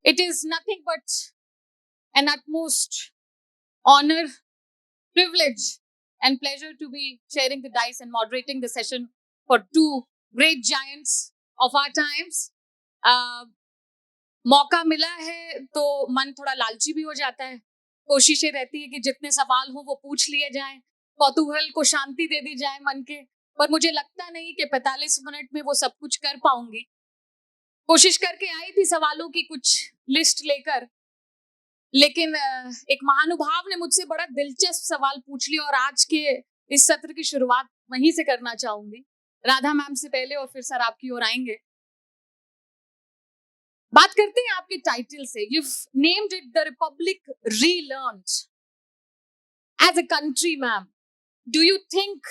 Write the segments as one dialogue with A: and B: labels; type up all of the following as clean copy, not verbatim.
A: It is nothing but an utmost honor, privilege, and pleasure to be sharing the dice and moderating the session for two great giants of our times. Uh, मौका मिला है तो मन थोड़ा लालची भी हो जाता है। कोशिशें रहती है कि जितने सवाल हो वो पूछ लिए जाएं, कौतूहल को शांति दे दी जाए मन के। पर मुझे लगता नहीं कि 45 मिनट में वो सब कुछ कर पाऊंगी। कोशिश करके आई थी सवालों की कुछ लिस्ट लेकर, लेकिन एक महानुभाव ने मुझसे बड़ा दिलचस्प सवाल पूछ लिया और आज के इस सत्र की शुरुआत वहीं से करना चाहूंगी। राधा मैम से पहले और फिर सर आपकी ओर आएंगे। बात करते हैं आपके टाइटल से। You named it the republic relearned as a country. Ma'am, do you think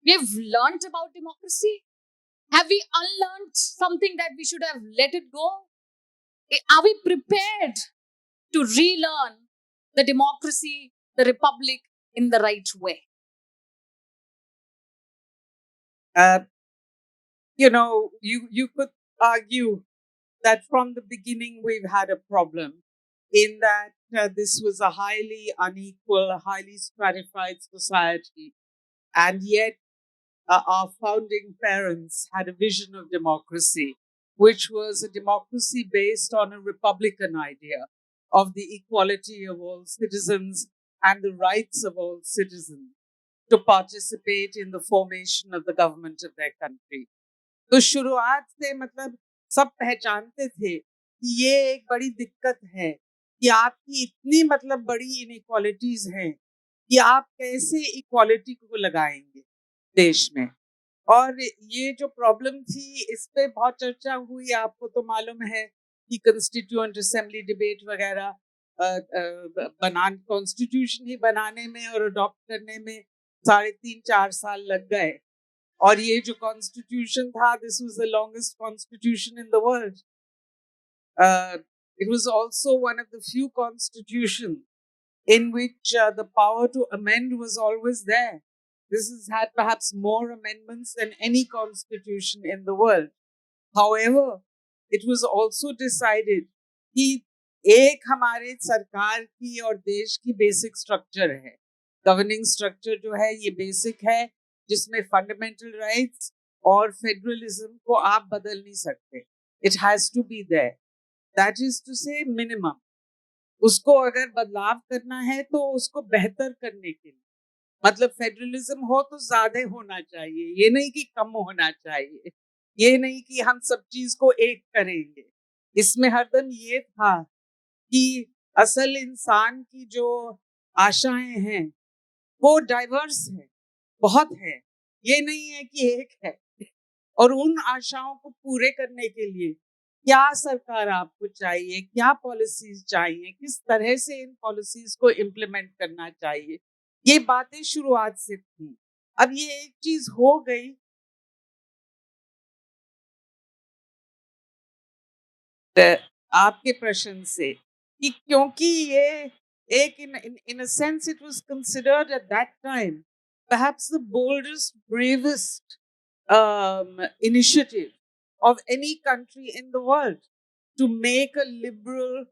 A: we have learned about democracy? Have we unlearned something that we should have let it go? Are we prepared to relearn the democracy, the republic in the right way?
B: You could argue that from the beginning we've had a problem in that this was a highly unequal, highly stratified society, and yet our founding parents had a vision of democracy, which was a democracy based on a republican idea of the equality of all citizens and the rights of all citizens to participate in the formation of the government of their country. तो शुरुआत से मतलब सब पहचानते थे कि ये एक बड़ी दिक्कत है कि आपकी इतनी मतलब बड़ी इनइक्वालिटीज हैं कि आप कैसे इक्वालिटी को लगाएंगे देश में। और ये जो प्रॉब्लम थी इस पे बहुत चर्चा हुई। आपको तो मालूम है कि कंस्टिट्यूएंट असेंबली डिबेट वगैरह कॉन्स्टिट्यूशन ही बनाने में और अडॉप्ट करने में 3.5-4 साल लग गए। और ये जो कॉन्स्टिट्यूशन था, this was the longest constitution in the world. It was also one of the few constitutions in which the power to amend was always there. This has had perhaps more amendments than any constitution in the world. However, it was also decided कि एक हमारे सरकार की और देश की basic structure है, governing structure जो है ये बेसिक है, जिसमें फंडामेंटल राइट्स और फेडरलिज्म को आप बदल नहीं सकते। It has to be there, that is to say minimum. उसको अगर बदलाव करना है तो उसको बेहतर करने के लिए, मतलब फेडरलिज्म हो तो ज्यादा होना चाहिए, ये नहीं कि कम होना चाहिए, ये नहीं कि हम सब चीज को एक करेंगे। इसमें हरदम ये था कि असल इंसान की जो आशाएं हैं वो डाइवर्स है, बहुत है, ये नहीं है कि एक है। और उन आशाओं को पूरे करने के लिए क्या सरकार आपको चाहिए, क्या पॉलिसीज चाहिए, किस तरह से इन पॉलिसीज को इम्प्लीमेंट करना चाहिए, ये बातें शुरुआत से थी। अब ये एक चीज हो गई, आपके प्रश्न से, कि क्योंकि ये एक in a sense it was considered at that time perhaps the boldest, bravest initiative of any country in the world to make a liberal,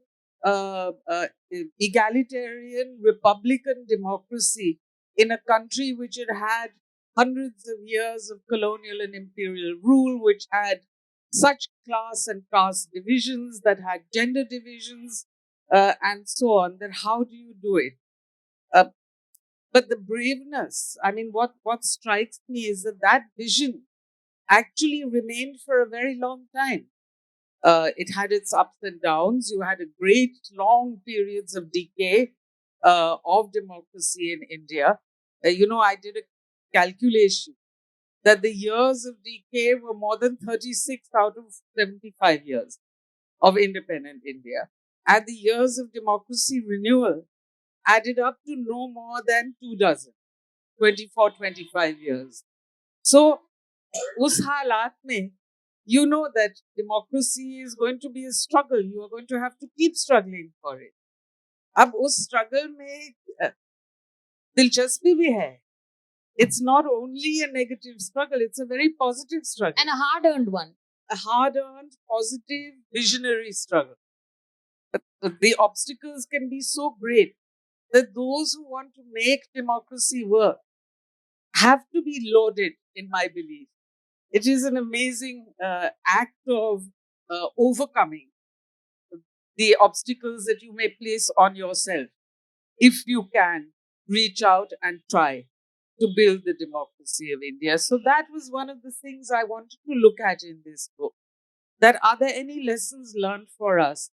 B: egalitarian, republican democracy in a country which had had hundreds of years of colonial and imperial rule, which had such class and caste divisions, that had gender divisions, and so on. Then how do you do it? Uh, but the braveness, I mean, what strikes me is that vision actually remained for a very long time. It had its ups and downs. You had a great long periods of decay of democracy in India. I did a calculation that the years of decay were more than 36 out of 75 years of independent India. And the years of democracy renewal added up to no more than 24, 25 years. So, us halat mein, you know that democracy is going to be a struggle. You are going to have to keep struggling for it. अब उस struggle में दिलचस्पी भी है. It's not only a negative struggle, it's a very positive struggle.
A: And a hard-earned one.
B: A hard-earned, positive, visionary struggle. the obstacles can be so great that those who want to make democracy work have to be loaded, in my belief. It is an amazing act of overcoming the obstacles that you may place on yourself if you can reach out and try to build the democracy of India. So that was one of the things I wanted to look at in this book. That are there any lessons learned for us?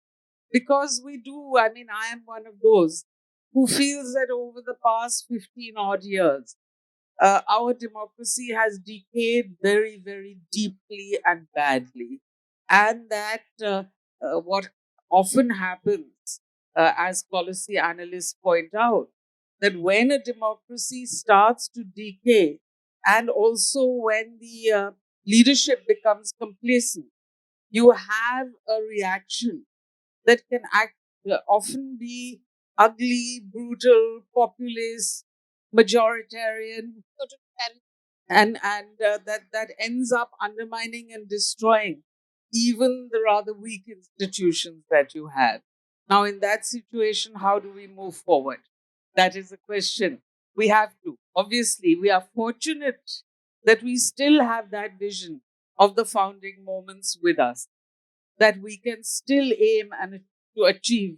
B: Because we do, I mean, I am one of those who feels that over the past 15 odd years, our democracy has decayed very, very deeply and badly. And that what often happens, as policy analysts point out, that when a democracy starts to decay, and also when the leadership becomes complacent, you have a reaction that can often be ugly, brutal, populist, majoritarian, and that ends up undermining and destroying even the rather weak institutions that you have. Now, in that situation, how do we move forward? That is a question we have to. Obviously, we are fortunate that we still have that vision of the founding moments with us, that we can still aim and to achieve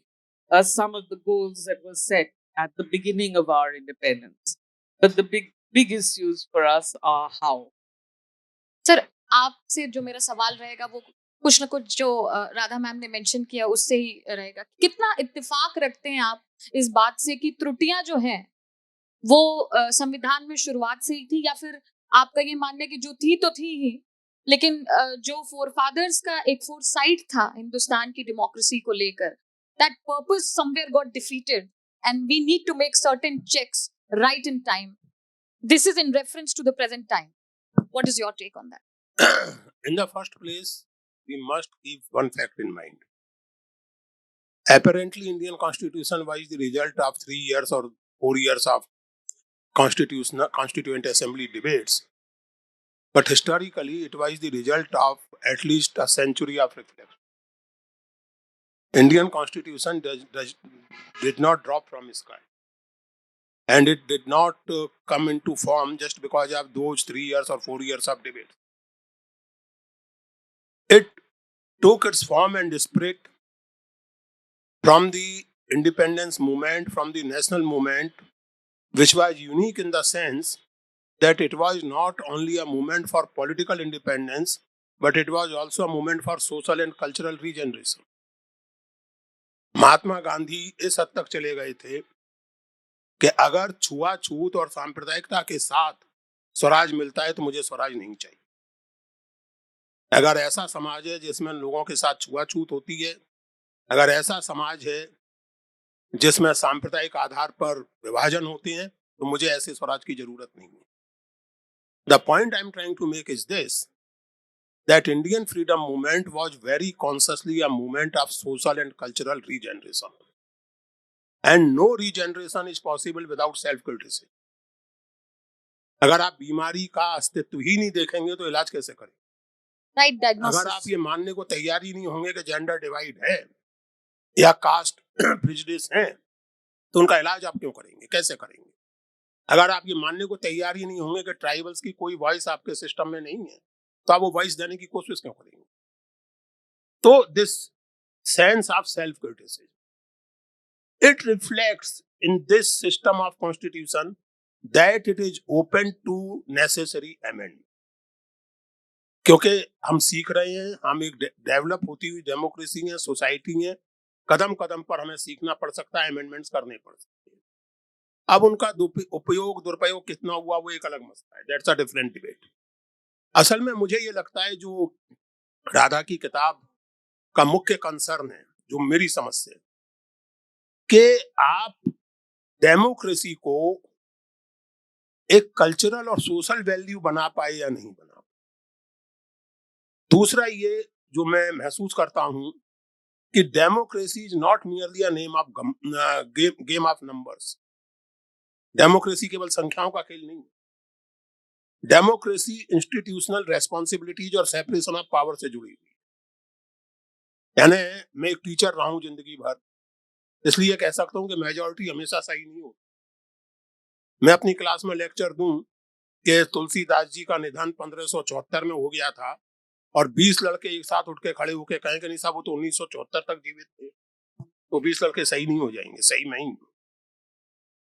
B: some of the goals that were set at the beginning of our independence. But the big issues for us are how.
A: Sir, आपसे जो मेरा सवाल रहेगा वो कुछ ना कुछ जो राधा मैम ने मेंशन किया उससे ही रहेगा। कितना इत्तेफाक रखते हैं आप इस बात से कि त्रुटियां जो हैं वो संविधान में शुरुआत से ही थी, या फिर आपका ये मानना है कि जो थी तो थी ही, लेकिन जो फोरफादर्स का एक फोरसाइट था हिंदुस्तान की डेमोक्रेसी को लेकर, that purpose somewhere got defeated and we need to make certain checks right in time. This is in reference to the present time. What is your take on that?
C: In the first place, we must keep one fact in mind. Apparently, Indian Constitution was the result of 3 years or 4 years of Constituent Assembly debates. But historically, it was the result of at least a century of reflection. Indian Constitution did not drop from the sky. And it did not come into form just because of those 3 years or 4 years of debate. It took its form and spirit from the independence movement, from the national movement, which was unique in the sense that it was not only a movement for political independence, but it was also a movement for social and cultural regeneration. Mahatma Gandhi इस हद तक चले गए थे कि अगर छुआछूत और सांप्रदायिकता के साथ स्वराज मिलता है तो मुझे स्वराज नहीं चाहिए. अगर ऐसा समाज है जिसमें लोगों के साथ छुआछूत होती है, अगर ऐसा समाज है जिसमें सांप्रदायिक आधार पर विभाजन होते हैं, तो मुझे ऐसे स्वराज की जरूरत नहीं है. The point I'm trying to make is this, that Indian freedom movement was very consciously a movement of social and cultural regeneration. And no regeneration is possible without self-criticism. अगर आप बीमारी का अस्तित्व ही नहीं देखेंगे तो इलाज कैसे करें?
A: Right diagnosis.
C: अगर आप ये मानने को तैयार ही नहीं होंगे कि जेंडर डिवाइड है या कास्ट प्रेजुडिस है, तो उनका इलाज आप क्यों करेंगे, कैसे करेंगे? अगर आप ये मानने को तैयार ही नहीं होंगे कि ट्राइबल्स की कोई वॉइस आपके सिस्टम में नहीं है, तो आप वो वॉइस देने की कोशिश क्यों करेंगे? तो this sense of self criticism, it reflects in this system of constitution that it is open to necessary amendment. क्योंकि हम सीख रहे हैं, हम एक डेवलप होती हुई डेमोक्रेसी है, सोसाइटी है, कदम कदम पर हमें सीखना पड़ सकता है, अमेंडमेंट्स करने पड़ सकते हैं. अब उनका उपयोग दुरुपयोग कितना हुआ वो एक अलग मसला है, दैट्स अ डिफरेंट डिबेट. असल में मुझे ये लगता है जो राधा की किताब का मुख्य कंसर्न है, जो मेरी समझ से, कि आप डेमोक्रेसी को एक कल्चरल और सोशल वैल्यू बना पाए या नहीं बना. दूसरा ये जो मैं महसूस करता हूं कि democracy is not merely a name of game of numbers. Democracy केवल संख्याओं का खेल नहीं है. डेमोक्रेसी इंस्टीट्यूशनल रेस्पॉन्सिबिलिटीज और सेपरेशन ऑफ पावर से जुड़ी हुई है. यानी मैं एक टीचर रहा हूं जिंदगी भर, इसलिए कह सकता हूं कि मेजॉरिटी हमेशा सही नहीं होती। मैं अपनी क्लास में लेक्चर दूं कि तुलसीदास जी का निधन 1574 में हो गया था और 20 लड़के एक साथ उठ के खड़े होके कहें कि नहीं साहब वो तो 1974 तक जीवित थे, तो 20 लड़के सही नहीं हो जाएंगे, सही नहीं।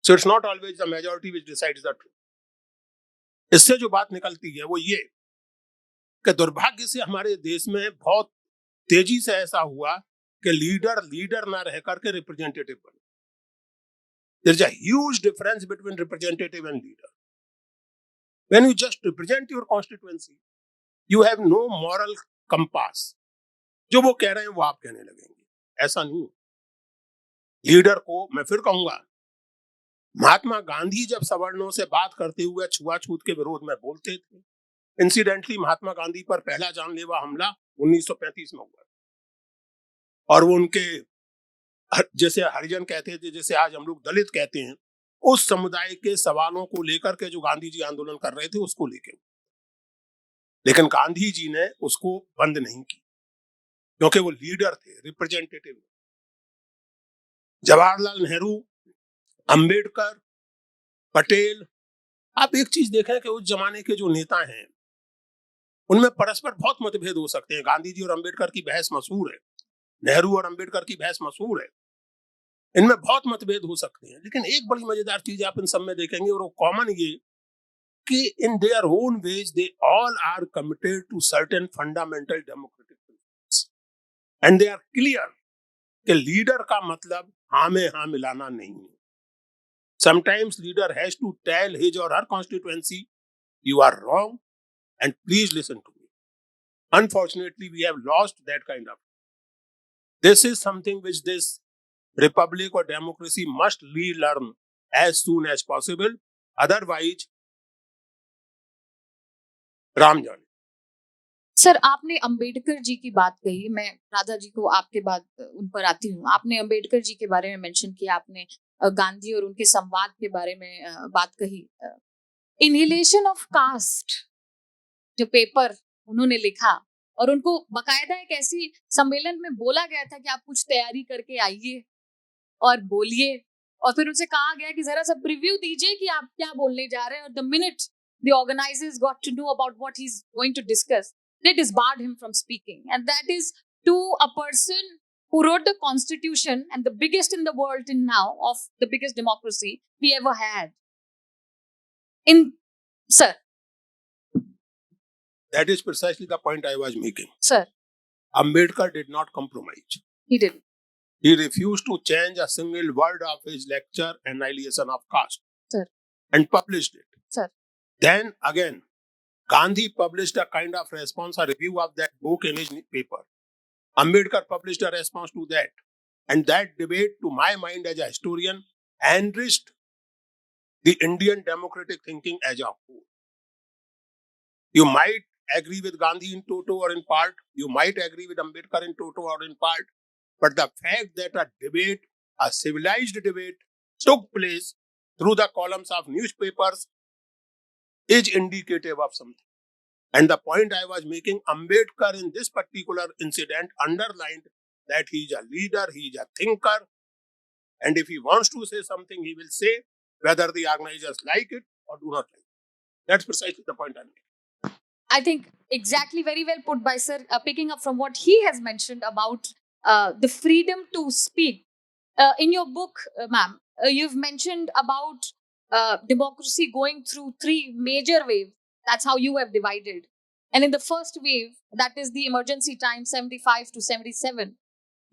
C: So it's not always the majority which decides the truth. इससे जो बात निकलती है वो ये कि दुर्भाग्य से हमारे देश में बहुत तेजी से ऐसा हुआ कि लीडर ना रह करके रिप्रेजेंटेटिव बने। There is a huge difference between representative and leader. When you just represent your constituency, you have no moral compass. जो वो कह रहे हैं वो आप कहने लगेंगे, ऐसा नहीं। लीडर को मैं फिर कहूंगा, महात्मा गांधी जब सवर्णों से बात करते हुए छुआछूत के विरोध में बोलते थे, इंसिडेंटली महात्मा गांधी पर पहला जानलेवा हमला 1935 में हुआ और वो उनके जैसे हरिजन कहते थे, जैसे आज हम लोग दलित कहते हैं, उस समुदाय के सवालों को लेकर के जो गांधी जी आंदोलन कर रहे थे उसको लेकर, लेकिन गांधी जी ने उसको बंद नहीं की क्योंकि वो लीडर थे, रिप्रेजेंटेटिव। जवाहरलाल नेहरू, अंबेडकर, पटेल, आप एक चीज देखें कि उस जमाने के जो नेता हैं उनमें परस्पर बहुत मतभेद हो सकते हैं। गांधी जी और अंबेडकर की बहस मशहूर है, नेहरू और अंबेडकर की बहस मशहूर है, इनमें बहुत मतभेद हो सकते हैं, लेकिन एक बड़ी मजेदार चीज आप इन सब में देखेंगे और वो कॉमन ये कि in their own ways they all are committed to certain fundamental democratic principles and they are clear कि लीडर का मतलब हाँ में हाँ मिलाना नहीं है। Sometimes leader has to tell his or her constituency, you are wrong and please listen to me. Unfortunately, we have lost that kind of. This is something which this republic or democracy must relearn as soon as possible. Otherwise, Ram जाने।
A: Sir, आपने अंबेडकर जी की बात कही, मैं राधा जी को आपके बाद उन पर आती हूँ। आपने अंबेडकर जी के बारे में मेंशन किया, आपने गांधी और उनके संवाद के बारे में बात कही। इनहिलेशन ऑफ कास्ट जो पेपर उन्होंने लिखा और उनको बकायदा एक ऐसी सम्मेलन में बोला गया था कि आप कुछ तैयारी करके आइए और बोलिए, और फिर उनसे कहा गया कि जरा सा प्रीव्यू दीजिए कि आप क्या बोलने जा रहे हैं, और the minute the organisers got to know about what he is going to discuss, they disbarred him from speaking. And that is to a person who wrote the constitution and the biggest in the world till now of the biggest democracy we ever had. Sir.
C: That is precisely the point I was making.
A: Sir.
C: Ambedkar did not compromise.
A: He didn't.
C: He refused to change a single word of his lecture, Annihilation of Caste.
A: Sir.
C: And published it.
A: Sir.
C: Then again, Gandhi published a kind of response, a review of that book in his paper. Ambedkar published a response to that. And that debate, to my mind as a historian, enriched the Indian democratic thinking as a whole. You might agree with Gandhi in toto or in part. You might agree with Ambedkar in toto or in part. But the fact that a debate, a civilized debate, took place through the columns of newspapers is indicative of something. And the point I was making, Ambedkar in this particular incident underlined that he is a leader, he is a thinker, and if he wants to say something, he will say, whether the organizers like it or do not like it. That's precisely the point I'm making.
A: I think exactly, very well put by sir. Picking up from what he has mentioned about the freedom to speak. In your book, ma'am, you've mentioned about democracy going through three major waves. That's how you have divided. And in the first wave, that is the emergency time, 75 to 77,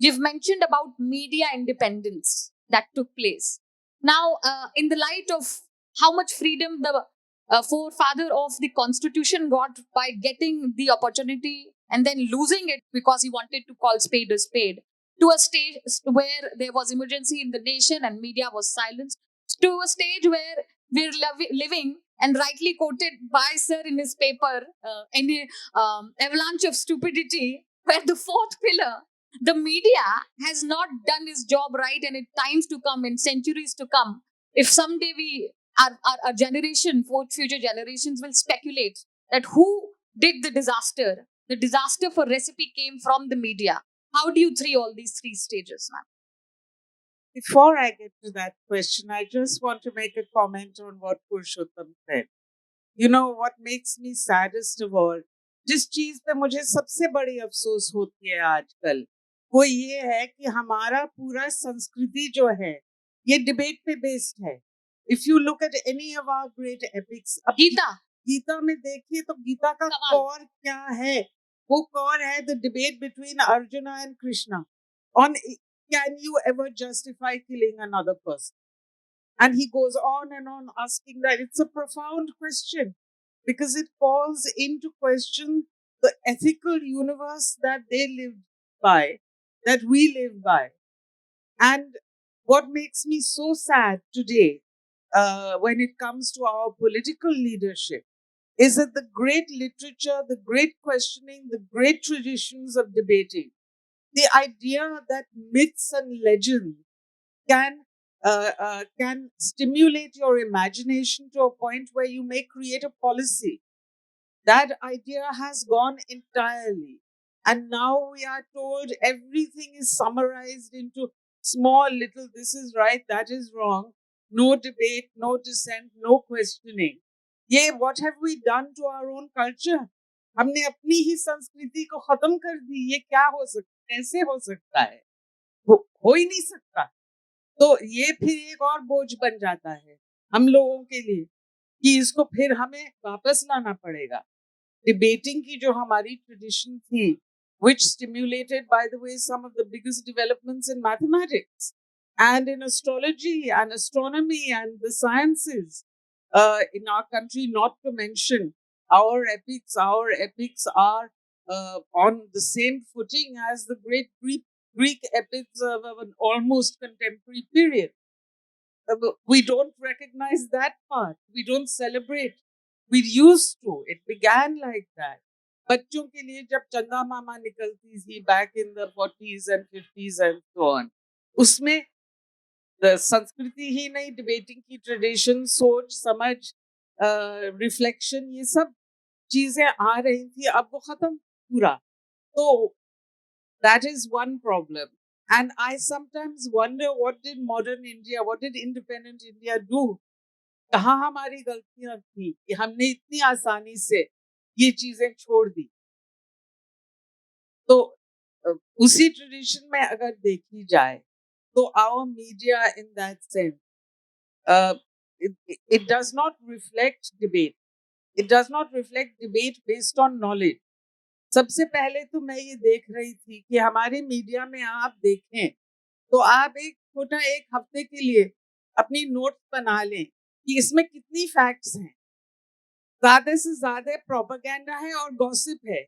A: you've mentioned about media independence that took place. Now, in the light of how much freedom the forefather of the constitution got by getting the opportunity and then losing it because he wanted to call spade a spade, to a stage where there was emergency in the nation and media was silenced, to a stage where we're living, and rightly quoted by sir in his paper, in avalanche of stupidity, where the fourth pillar, the media, has not done its job right, and in times to come, in centuries to come, if someday our generation, future generations will speculate that who did the disaster for recipe came from the media. How do you all these three stages, ma'am?
B: before I get to that question, I just want to make a comment on what Purushottam said. You know what makes me saddest of all? जिस चीज पे मुझे सबसे बड़ी अफसोस होती है आजकल, वो ये है कि हमारा पूरा संस्कृति जो है, ये डिबेट पे बेस्ड है. If you look at any of our great epics, अब
A: गीता
B: गीता में देखिए तो गीता का
A: सवाल.
B: कोर क्या है? वो कोर है the debate between Arjuna and Krishna on can you ever justify killing another person? And he goes on and on asking that. It's a profound question because it calls into question the ethical universe that they lived by, that we live by. And what makes me so sad today, when it comes to our political leadership, is that the great literature, the great questioning, the great traditions of debating, the idea that myths and legends can stimulate your imagination to a point where you may create a policy. That idea has gone entirely. And now we are told everything is summarized into small little, this is right, that is wrong, no debate, no dissent, no questioning. ये what have we done to our own culture? हमने अपनी ही संस्कृति को खत्म कर दी. ये क्या हो सकता, कैसे हो सकता है? हो ही नहीं सकता. तो ये फिर एक और बोझ बन जाता है हम लोगों के लिए कि इसको फिर हमें वापस लाना पड़ेगा. डिबेटिंग की जो हमारी ट्रेडिशन थी, which stimulated, by the way, some of the biggest developments in mathematics and in astrology and astronomy and the sciences in our country, not to mention our epics. Our epics are on the same footing as the great Greek epics of an almost contemporary period. We don't recognize that part. We don't celebrate. We used to. It began like that. बच्चों के लिए जब चंदा मामा निकलती थी back in the 40s and 50s and so on, उसमें संस्कृति ही नहीं, डिबेटिंग की ट्रेडिशन, सोच समझ, रिफ्लेक्शन, ये सब चीजें आ रही थी. अब वो खत्म पूरा. तो that is one problem. And I sometimes wonder, what did modern India, what did independent India do? कहाँ हमारी गलतियां थी कि हमने इतनी आसानी से ये चीजें छोड़ दी. तो उसी ट्रेडिशन में अगर देखी जाए तो our media in that sense, it does not reflect debate. It does not reflect debate based on knowledge. सबसे पहले तो मैं ये देख रही थी कि हमारे मीडिया में आप देखें तो आप एक छोटा एक हफ्ते के लिए अपनी नोट्स बना लें कि इसमें कितनी फैक्ट्स हैं. ज्यादा से ज्यादा प्रोपेगेंडा है और गॉसिप है.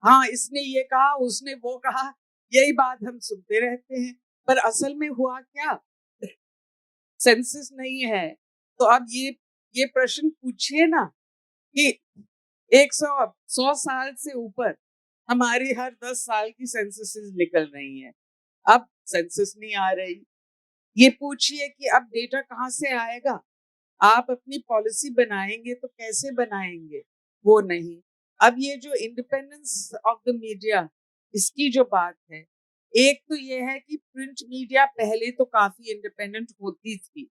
B: हाँ, इसने ये कहा, उसने वो कहा, यही बात हम सुनते रहते हैं. पर असल में हुआ क्या? सेंसस नहीं है. तो अब ये प्रश्न पूछिए ना कि 100 साल से ऊपर हमारी हर 10 साल की सेंसस निकल रही हैं. अब सेंसस नहीं आ रही. ये पूछिए कि अब डेटा कहाँ से आएगा? आप अपनी पॉलिसी बनाएंगे तो कैसे बनाएंगे? वो नहीं. अब ये जो इंडिपेंडेंस ऑफ द मीडिया, इसकी जो बात है, एक तो ये है कि प्रिंट मीडिया पहले तो काफी इंडिपेंडेंट होती थी.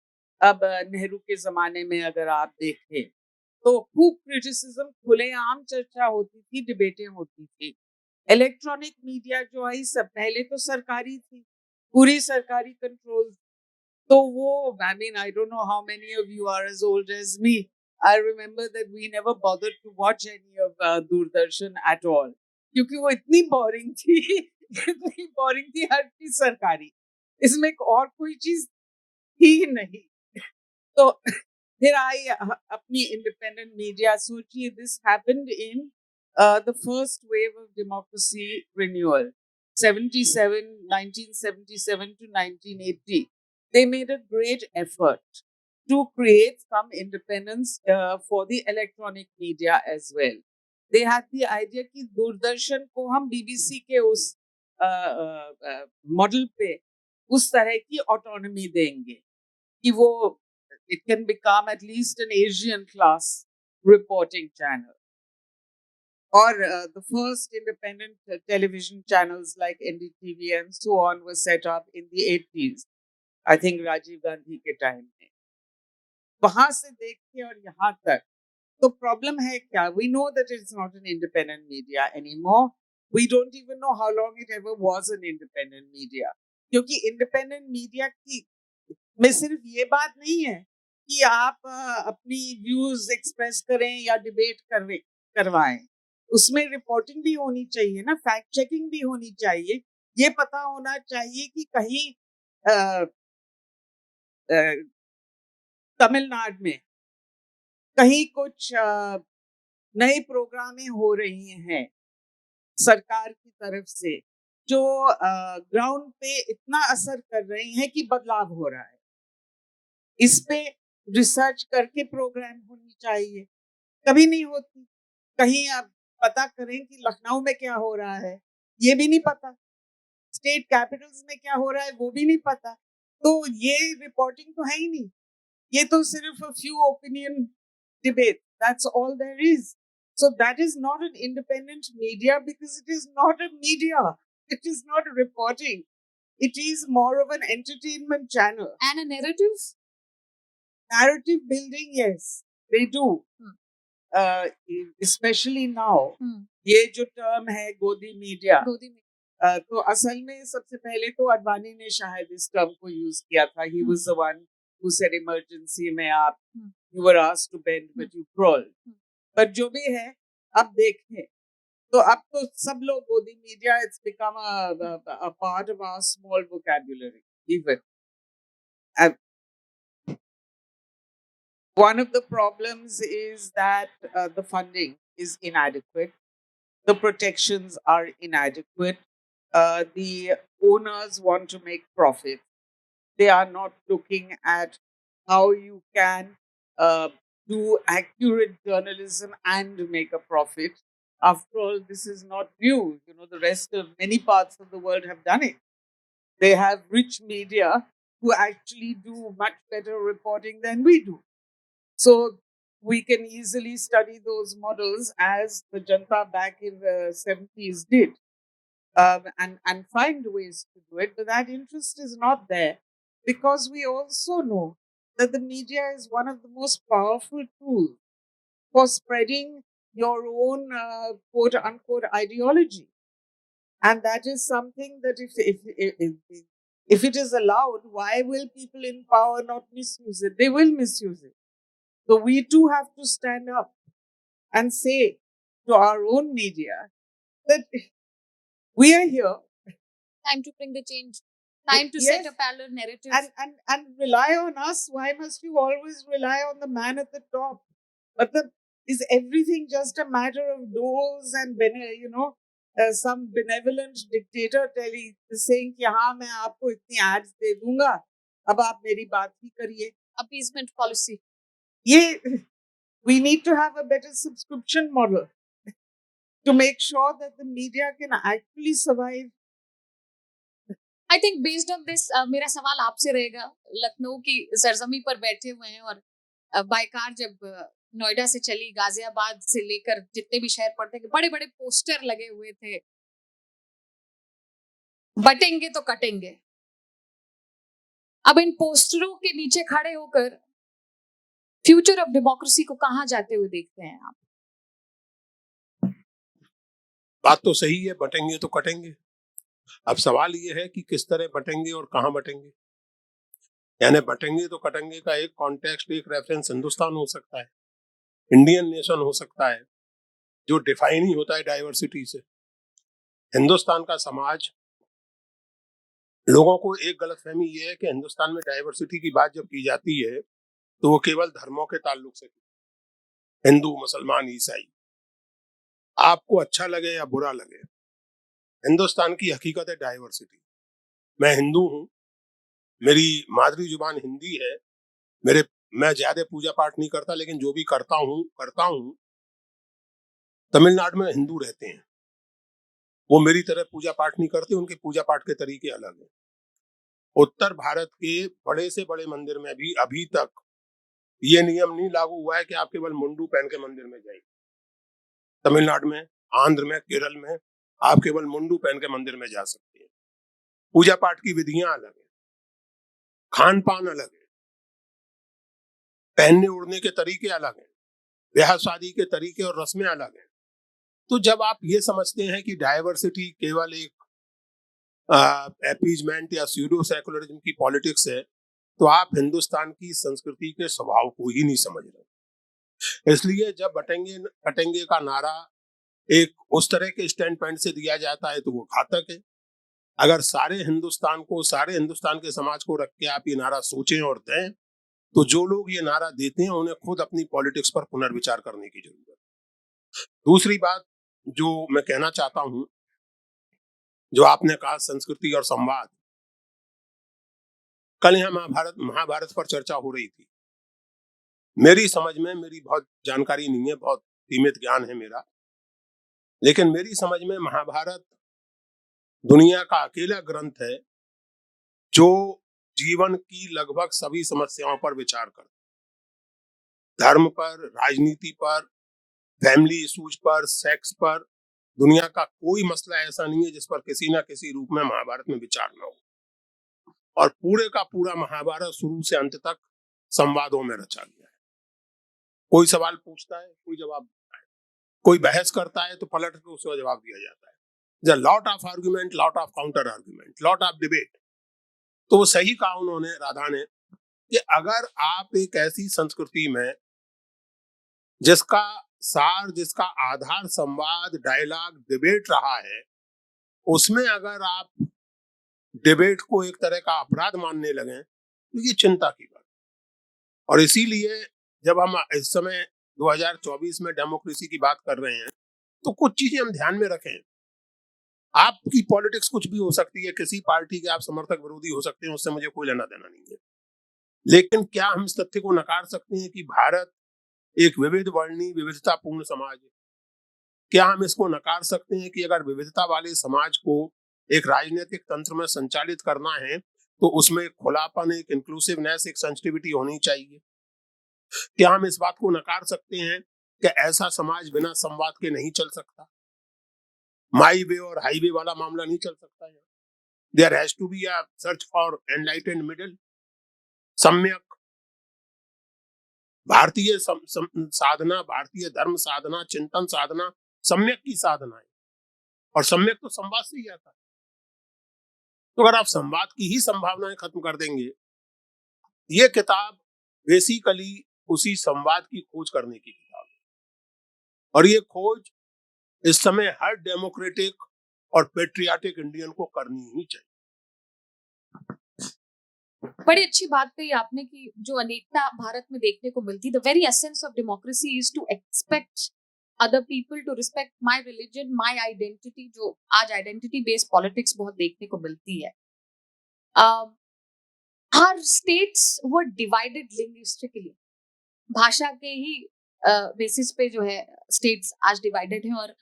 B: अब नेहरू के जमाने में अगर आप देखें तो खूब क्रिटिसिज्म, खुलेआम चर्चा होती थी, डिबेटें होती थी. इलेक्ट्रॉनिक मीडिया जो आई, सब पहले तो सरकारी थी, पूरी सरकारी कंट्रोल. तो वो, I mean, I don't know how many of you are as old as me. I remember that we never bothered to watch any of Doordarshan at all, क्योंकि वो इतनी बोरिंग थी, इतनी बोरिंग थी, हर चीज सरकारी, इसमें और कोई चीज थी ही नहीं. तो फिर आई अपनी इंडिपेंडेंट मीडिया. सोचिए, this happened in the first wave of democracy renewal, 1977 to 1980. They made a great effort to create some independence for the electronic media as well. They had the idea कि दूरदर्शन को हम BBC के उस model पे उस तरह की autonomy देंगे कि वो it can become at least an Asian class reporting channel. Or the first independent television channels like NDTV and so on were set up in the 80s. I think Rajiv Gandhi के time में, वहां से देख के और यहाँ तक, तो प्रॉब्लम है क्या? We know that it's not an independent media anymore. We don't even know how long it ever was an independent media. क्योंकि इंडिपेंडेंट मीडिया की में सिर्फ ये बात नहीं है कि आप अपनी व्यूज एक्सप्रेस करें या डिबेट करवाएं. उसमें रिपोर्टिंग भी होनी चाहिए ना, फैक्ट चेकिंग भी होनी चाहिए. ये पता होना चाहिए कि कहीं तमिलनाडु में कहीं कुछ नए प्रोग्रामें हो रही हैं सरकार की तरफ से, जो ग्राउंड पे इतना असर कर रही हैं कि बदलाव हो रहा है. इस पे रिसर्च करके प्रोग्राम होनी चाहिए. कभी नहीं होती. कहीं आप पता करें कि लखनऊ में क्या हो रहा है, ये भी नहीं पता. स्टेट कैपिटल्स में क्या हो रहा है, वो भी नहीं पता. तो ये रिपोर्टिंग तो है ही नहीं. ये तो सिर्फ few opinion debate. That's all there is. So that is not an independent media because it is not a media. It is not reporting. It is more of an entertainment channel.
A: And a narrative?
B: Narrative building, yes, they do. Uh, especially now. ये जो term है गोदी media, तो असल में सबसे पहले तो अडवाणी ने शायद इस टर्म को यूज किया था. He was the one who said emergency में आप you were asked to bend but you crawled. But जो भी है, अब देखें तो अब तो सब लोग गोदी media, it's become a part of our small vocabulary even. One of the problems is that the funding is inadequate. The protections are inadequate. The owners want to make profit. They are not looking at how you can do accurate journalism and make a profit. After all, this is not new. You know, the rest of many parts of the world have done it. They have rich media who actually do much better reporting than we do. So we can easily study those models as the Janta back in the 70s did, and find ways to do it. But that interest is not there because we also know that the media is one of the most powerful tools for spreading your own quote unquote ideology. And that is something that if it is allowed, why will people in power not misuse it? They will misuse it. So we too have to stand up and say to our own media that we are here.
A: Time to bring the change. Time to
B: Yes.
A: set a parallel narrative.
B: And rely on us. Why must you always rely on the man at the top? But is everything just a matter of doles and some benevolent dictator saying कि हाँ मैं आपको इतनी ads दे दूंगा, अब आप मेरी बात ही करिए.
A: Appeasement policy.
B: We need to have a better subscription model to make sure that the media can actually survive.
A: I think based on this, मेरा सवाल आपसे रहेगा. लखनऊ की सरजमी पर बैठे हुए हैं और बाइकार जब नोएडा से चली, गाजियाबाद से लेकर जितने भी शहर पड़ते हैं, बड़े बड़े पोस्टर लगे हुए थे, बटेंगे तो कटेंगे. अब इन पोस्टरों के नीचे खड़े होकर फ्यूचर ऑफ डेमोक्रेसी को कहाँ जाते हुए देखते हैं आप?
C: बात तो सही है, बटेंगे तो कटेंगे. अब सवाल ये है कि किस तरह बटेंगे और कहाँ बटेंगे. यानी बटेंगे तो कटेंगे का एक कॉन्टेक्स्ट, एक रेफरेंस हिंदुस्तान हो सकता है, इंडियन नेशन हो सकता है, जो डिफाइन ही होता है डाइवर्सिटी से. हिंदुस्तान का समाज, लोगों को एक गलतफहमी ये है कि हिंदुस्तान में डाइवर्सिटी की बात जब की जाती है तो वो केवल धर्मों के ताल्लुक से, हिंदू, मुसलमान, ईसाई. आपको अच्छा लगे या बुरा लगे, हिंदुस्तान की हकीकत है डाइवर्सिटी. मैं हिंदू हूँ, मेरी मादरी जुबान हिंदी है, मैं ज्यादा पूजा पाठ नहीं करता, लेकिन जो भी करता हूँ. तमिलनाडु में हिंदू रहते हैं, वो मेरी तरह पूजा पाठ नहीं करते, उनके पूजा पाठ के तरीके अलग हैं. उत्तर भारत के बड़े से बड़े मंदिर में भी अभी तक ये नियम नहीं लागू हुआ है कि आप केवल मुंडू पहन के मंदिर में जाइए. तमिलनाडु में, आंध्र में, केरल में आप केवल मुंडू पहन के मंदिर में जा सकते हैं. पूजा पाठ की विधियां अलग है, खान पान अलग है, पहनने ओढ़ने के तरीके अलग हैं, ब्याह शादी के तरीके और रस्में अलग हैं। तो जब आप ये समझते हैं कि डाइवर्सिटी केवल एक अपीजमेंट या स्यूडो सेकुलरिज्म की पॉलिटिक्स है, तो आप हिंदुस्तान की संस्कृति के स्वभाव को ही नहीं समझ रहे। इसलिए जब बटेंगे कटेंगे का नारा एक उस तरह के स्टैंड पॉइंट से दिया जाता है तो वो घातक है। अगर सारे हिंदुस्तान के समाज को रख के आप ये नारा सोचें और दें, तो जो लोग ये नारा देते हैं उन्हें खुद अपनी पॉलिटिक्स पर पुनर्विचार करने की जरूरत है। दूसरी बात जो मैं कहना चाहता हूं, जो आपने कहा संस्कृति और संवाद, कल यहाँ महाभारत पर चर्चा हो रही थी। मेरी समझ में, मेरी बहुत जानकारी नहीं है, बहुत सीमित ज्ञान है मेरा, लेकिन मेरी समझ में महाभारत दुनिया का अकेला ग्रंथ है जो जीवन की लगभग सभी समस्याओं पर विचार करता है। धर्म पर, राजनीति पर, फैमिली इश्यूज पर, सेक्स पर, दुनिया का कोई मसला ऐसा नहीं है जिस पर किसी ना किसी रूप में महाभारत में विचार न हो। और पूरे का पूरा महाभारत शुरू से अंत तक संवादों में रचा गया है। कोई सवाल पूछता है, कोई जवाब देता है, कोई बहस करता है तो पलट के उसे जवाब दिया जाता है। The lot of argument, lot of counter argument, lot of debate. तो वो सही कहा उन्होंने, राधा ने, कि अगर आप एक ऐसी संस्कृति में जिसका सार, जिसका आधार संवाद, डायलॉग, डिबेट रहा है, उसमें अगर आप डिबेट को एक तरह का अपराध मानने लगे तो ये चिंता की बात। और इसीलिए जब हम इस समय 2024 में डेमोक्रेसी की बात कर रहे हैं तो कुछ चीजें हम ध्यान में रखें। आपकी पॉलिटिक्स कुछ भी हो सकती है, किसी पार्टी के आप समर्थक विरोधी हो सकते हैं, उससे मुझे कोई लेना देना नहीं है, लेकिन क्या हम इस तथ्य को नकार सकते हैं कि भारत एक विविध वर्णी, विविधतापूर्ण समाज है? क्या हम इसको नकार सकते हैं कि अगर विविधता वाले समाज को एक राजनीतिक तंत्र में संचालित करना है तो उसमें एक खुलापन, एक इंक्लूसिवनेस, एक सेंसिटिविटी होनी चाहिए? क्या हम इस बात को नकार सकते हैं कि ऐसा समाज बिना संवाद के नहीं चल सकता? माई वे और हाईवे वाला मामला नहीं चल सकता है। There has to be a search for enlightened middle, सम्यक। भारतीय साधना, भारतीय धर्म साधना, चिंतन साधना सम्यक की साधना है, और सम्यक तो संवाद से ही आता है। तो अगर आप संवाद की ही संभावनाएं खत्म कर देंगे, ये किताब बेसिकली उसी संवाद की खोज करने की किताब है, और ये खोज इस समय हर डेमोक्रेटिक और पेट्रियाटिक इंडियन को करनी ही चाहिए।
A: बड़ी अच्छी बात कही आपने कि जो अनेकता भारत में देखने को मिलती, the very essence of democracy is to expect other people to respect my religion, my identity, जो आज आइडेंटिटी बेस्ड पॉलिटिक्स बहुत देखने को मिलती है। हर स्टेट्स वर डिवाइडेड लिंग्विस्टिकली, भाषा के ही बेसिस पे जो है स्टेट्स आज डिवाइडेड हैं, और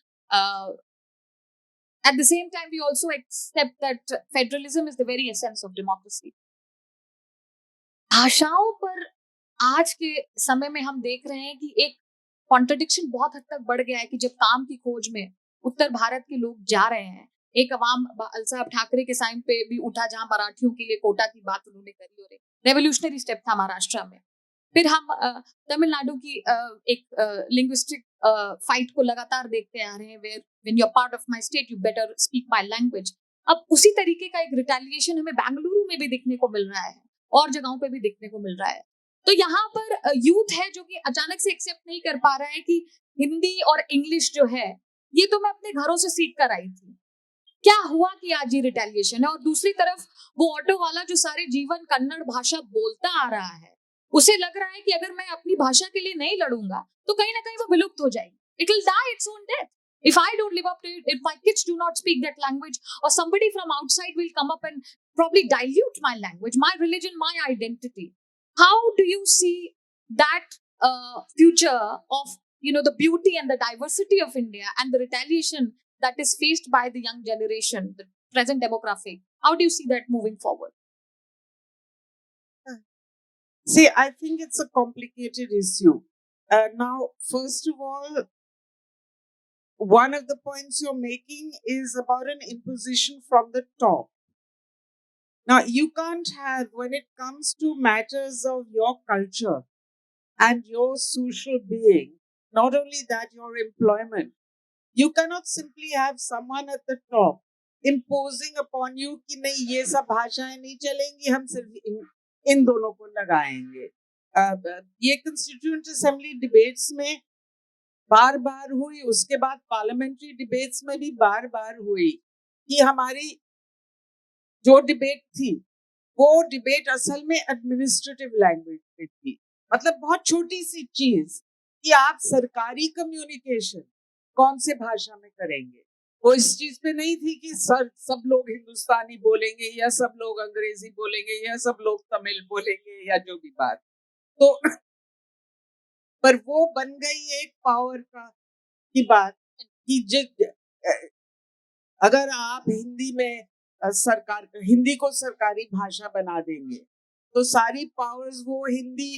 A: at the same time we also accept that federalism is the very essence of democracy. भाषाओं पर आज के समय में हम देख रहे हैं कि एक कॉन्ट्रडिक्शन बहुत हद तक बढ़ गया है कि जब काम की खोज में उत्तर भारत के लोग जा रहे हैं, एक अवाम साहब ठाकरे के साइन पे भी उठा जहां मराठियों के लिए कोटा की बात उन्होंने करी, और एक रेवोल्यूशनरी स्टेप था महाराष्ट्र में। फिर हम तमिलनाडु की एक लिंग्विस्टिक फाइट को लगातार देखते आ रहे हैं, where when you are part of my state you better speak my language. अब उसी तरीके का एक रिटेलिएशन हमें बेंगलुरु में भी देखने को मिल रहा है, और जगहों पे भी देखने को मिल रहा है। तो यहाँ पर यूथ है जो कि अचानक से एक्सेप्ट नहीं कर पा रहा है कि हिंदी और इंग्लिश जो है ये तो मैं अपने घरों से सीख कर आई थी, क्या हुआ कि आज ये रिटेलिएशन है। और दूसरी तरफ वो ऑटो वाला जो सारे जीवन कन्नड़ भाषा बोलता आ रहा है, उसे लग रहा है कि अगर मैं अपनी भाषा के लिए नहीं लड़ूंगा तो कहीं ना कहीं वो विलुप्त हो जाएगी, it will die its own death if I don't live up to it, if my kids do not speak that language, or somebody from outside will come up and probably dilute my language, my religion, my identity. How do you see that future of the beauty and the diversity of India and the retaliation that is faced by the young generation, the present demographic? How do you see that moving forward?
B: See, I think it's a complicated issue. Now, first of all, one of the points you're making is about an imposition from the top. Now, you can't have, when it comes to matters of your culture and your social being, not only that, your employment, you cannot simply have someone at the top imposing upon you कि नहीं ये सब भाषाएं नहीं चलेंगी, हम सिर्फ इन दोनों को लगाएंगे. ये कंस्टिट्यूएंट असेंबली डिबेट्स में बार बार हुई, उसके बाद पार्लियामेंट्री डिबेट्स में भी बार बार हुई कि हमारी जो डिबेट थी वो डिबेट असल में एडमिनिस्ट्रेटिव लैंग्वेज में थी. मतलब बहुत छोटी सी चीज कि आप सरकारी कम्युनिकेशन कौन से भाषा में करेंगे. वो इस चीज पे नहीं थी कि सब लोग हिंदुस्तानी बोलेंगे या सब लोग अंग्रेजी बोलेंगे या सब लोग तमिल बोलेंगे या जो भी बात. तो पर वो बन गई एक पावर की बात कि अगर आप हिंदी में हिंदी को सरकारी भाषा बना देंगे तो सारी पावर्स वो हिंदी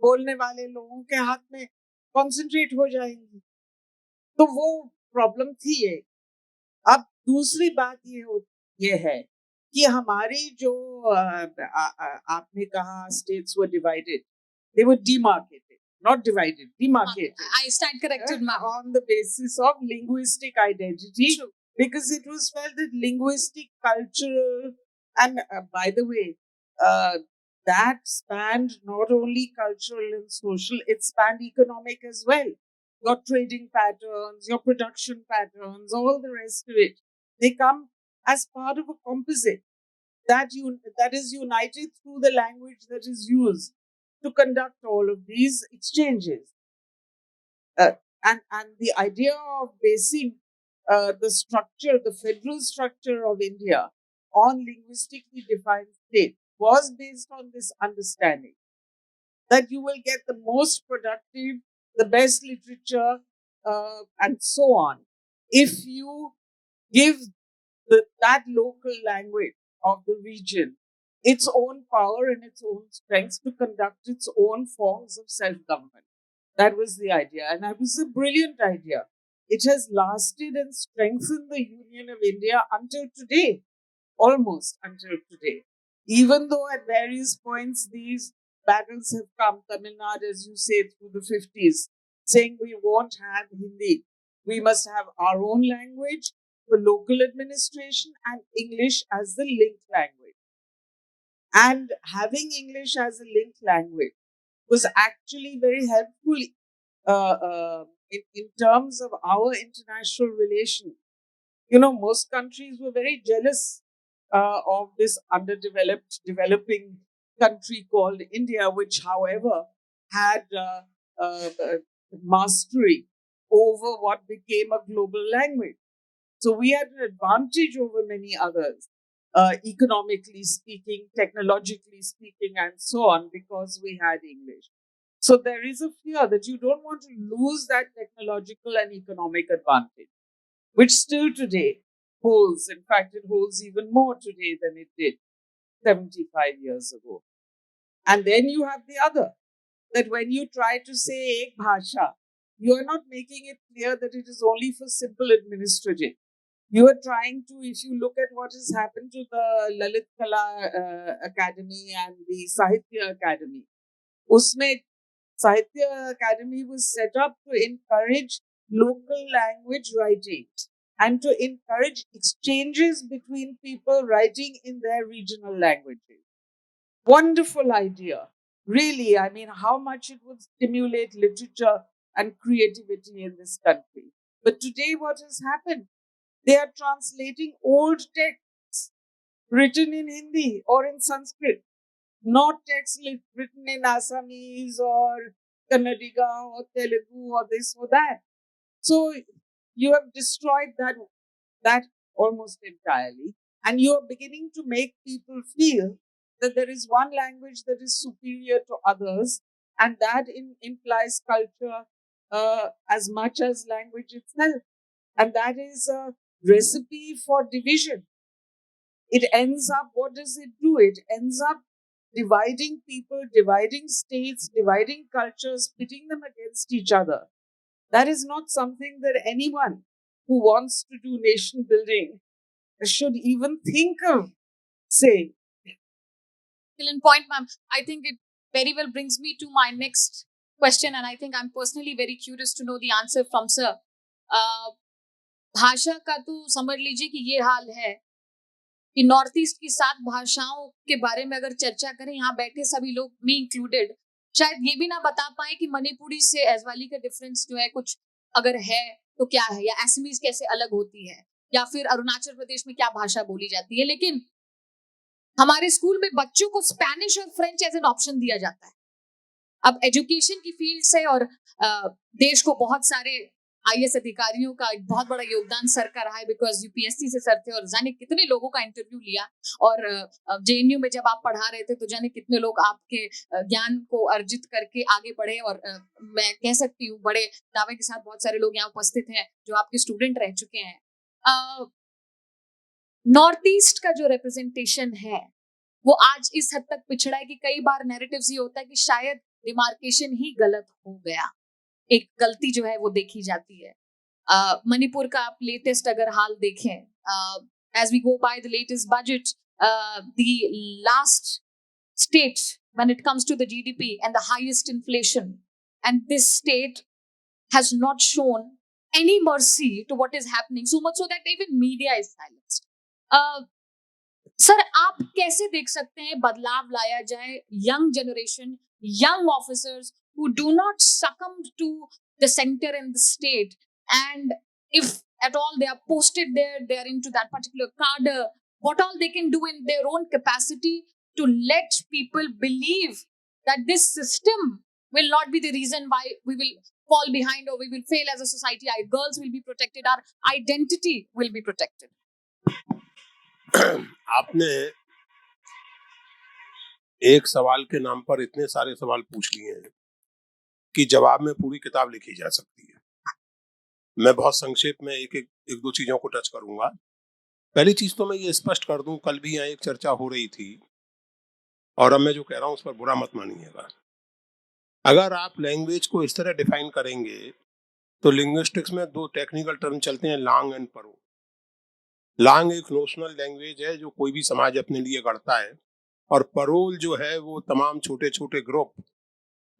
B: बोलने वाले लोगों के हाथ में कॉन्सेंट्रेट हो जाएंगी. तो वो प्रॉब्लम थी एक. अब दूसरी बात ये है कि हमारी जो आपने कहा states were divided, they were demarcated, not divided, demarcated.
A: I stand corrected, ma'am.
B: On the basis of linguistic identity.
A: True.
B: Because it was felt that linguistic, cultural, and by the way, that spanned not only cultural and social, it spanned economic as well. Your trading patterns, your production patterns, all the rest of it, they come as part of a composite that is united through the language that is used to conduct all of these exchanges. And the idea of basing the structure, the federal structure of India on linguistically defined state was based on this understanding that you will get the most productive, the best literature, and so on, if you give that local language of the region its own power and its own strength to conduct its own forms of self-government. That was the idea, and that was a brilliant idea. It has lasted and strengthened the Union of India until today, almost until today. Even though at various points these battles have come, Tamil Nadu, as you say, through the 50s, saying we won't have Hindi. We must have our own language for local administration and English as the linked language. And having English as a linked language was actually very helpful in terms of our international relations. You know, most countries were very jealous of this underdeveloped, developing country called India, which, however, had mastery over what became a global language. So we had an advantage over many others, economically speaking, technologically speaking, and so on, because we had English. So there is a fear that you don't want to lose that technological and economic advantage, which still today holds. In fact, it holds even more today than it did 75 years ago. And then you have the other, that when you try to say ek bhasha, you are not making it clear that it is only for simple administrative. You are trying to, if you look at what has happened to the Lalit Kala Academy and the Sahitya Academy, usme Sahitya Academy was set up to encourage local language writing and to encourage exchanges between people writing in their regional languages. Wonderful idea. Really, I mean, how much it would stimulate literature and creativity in this country. But today, what has happened? They are translating old texts written in Hindi or in Sanskrit, not texts written in Assamese or Kannadiga or Telugu or this or that. So you have destroyed that almost entirely, and you are beginning to make people feel that there is one language that is superior to others, and that implies culture as much as language itself. And that is a recipe for division. It ends up, what does it do? It ends up dividing people, dividing states, dividing cultures, pitting them against each other. That is not something that anyone who wants to do nation building should even think of saying.
A: excellent point, ma'am. I think it very well brings me to my next question, and I think I'm personally very curious to know the answer from sir. भाषा का तो समझ लीजिए कि ये हाल है कि north east की 7 भाषाओं के बारे में अगर चर्चा करें, यहाँ बैठे सभी लोग, मी इंक्लूडेड, शायद ये भी ना बता पाए कि मणिपुरी से एजवाली का डिफरेंस जो है कुछ अगर है तो क्या है, या असमीज कैसे अलग होती है, या फिर अरुणाचल प्रदेश में क्या भाषा बोली जाती है। लेकिन हमारे स्कूल में बच्चों को स्पेनिश और फ्रेंच एज एन ऑप्शन दिया जाता है। अब एजुकेशन की फील्ड से और देश को बहुत सारे आईएएस अधिकारियों का एक बहुत बड़ा योगदान सर का रहा है, बिकॉज यूपीएससी से सर थे और जाने कितने लोगों का इंटरव्यू लिया, और जेएनयू में जब आप पढ़ा रहे थे तो जाने कितने लोग आपके ज्ञान को अर्जित करके आगे बढ़े, और मैं कह सकती हूँ बड़े दावे के साथ बहुत सारे लोग यहाँ उपस्थित हैं जो आपके स्टूडेंट रह चुके हैं। नॉर्थ ईस्ट का जो रिप्रेजेंटेशन है वो आज इस हद तक पिछड़ा है कि कई बार नैरेटिव्स ये होता है कि शायद डिमार्केशन ही गलत हो गया, एक गलती जो है वो देखी जाती है। मणिपुर का आप लेटेस्ट अगर हाल देखें, as we go by the latest budget, the last state when it comes to the GDP and the highest inflation, and this state has not shown any mercy to what is happening, so much so that even media is silenced. Sir, आप कैसे देख सकते हैं बदलाव लाया जाए, young generation, young officers who do not succumb to the center and the state, and if at all they are posted there, they are into that particular cadre, what all they can do in their own capacity to let people believe that this system will not be the reason why we will fall behind or we will fail as a society. Our girls will be protected, our identity will be protected.
C: आपने एक सवाल के नाम पर इतने सारे सवाल पूछ लिए हैं कि जवाब में पूरी किताब लिखी जा सकती है। मैं बहुत संक्षेप में एक दो चीजों को टच करूंगा। पहली चीज तो मैं ये स्पष्ट कर दूं, कल भी यहाँ एक चर्चा हो रही थी और अब मैं जो कह रहा हूं उस पर बुरा मत मानिएगा। अगर आप लैंग्वेज को इस तरह डिफाइन करेंगे तो लिंग्विस्टिक्स में 2 टेक्निकल टर्म चलते हैं, लांग एंड परोल। लांग एक नोशनल लैंग्वेज है जो कोई भी समाज अपने लिए गढ़ता है, और परोल जो है वो तमाम छोटे छोटे ग्रुप,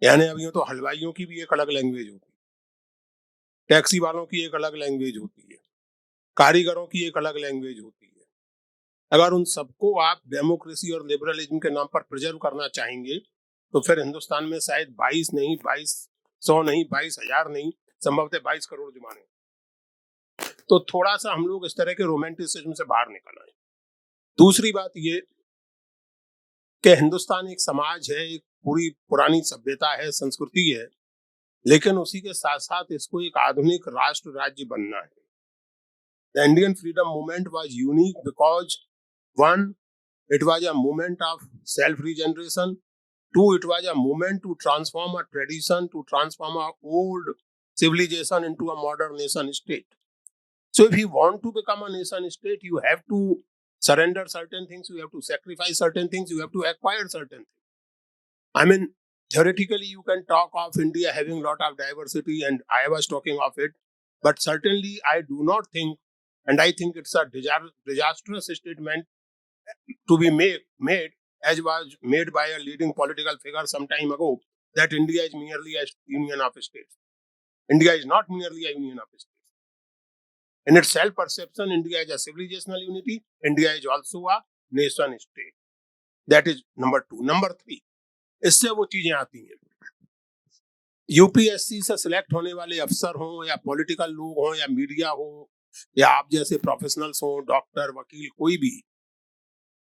C: यानी अब यूं तो हलवाइयों की भी एक अलग लैंग्वेज होती है, टैक्सी वालों की एक अलग लैंग्वेज होती है, कारीगरों की एक अलग लैंग्वेज होती है। अगर उन सबको आप डेमोक्रेसी और लिबरलिज्म के नाम पर प्रिजर्व करना चाहेंगे तो फिर हिंदुस्तान में शायद 22 नहीं, 2200 नहीं, 22,000 नहीं, संभवतः 22 करोड़ जुबानें। तो थोड़ा सा हम लोग इस तरह के रोमांटिसिज्म से बाहर निकल आए। दूसरी बात ये कि हिंदुस्तान एक समाज है, एक पूरी पुरानी सभ्यता है, संस्कृति है, लेकिन उसी के साथ साथ इसको एक आधुनिक राष्ट्र राज्य बनना है। The Indian freedom movement was unique because 1, it was a movement of self-regeneration. 2, it was a movement to transform a tradition, to transform our old civilization into a modern nation state. So if you want to become a nation state, you have to surrender certain things, you have to sacrifice certain things, you have to acquire certain things. I mean, theoretically, you can talk of India having a lot of diversity, and I was talking of it, but certainly I do not think, and I think it's a disastrous statement to be made, as was made by a leading political figure some time ago, that India is merely a union of states. India is not merely a union of states. In its self-perception, India is a civilizational unity. India is also a nation state. That is number 2. Number 3, इससे वो चीजें आती हैं, UPSC से select होने वाले अफसर हों या पॉलिटिकल लोग हों या मीडिया हो या आप जैसे प्रोफेशनल्स हों, डॉक्टर, वकील, कोई भी।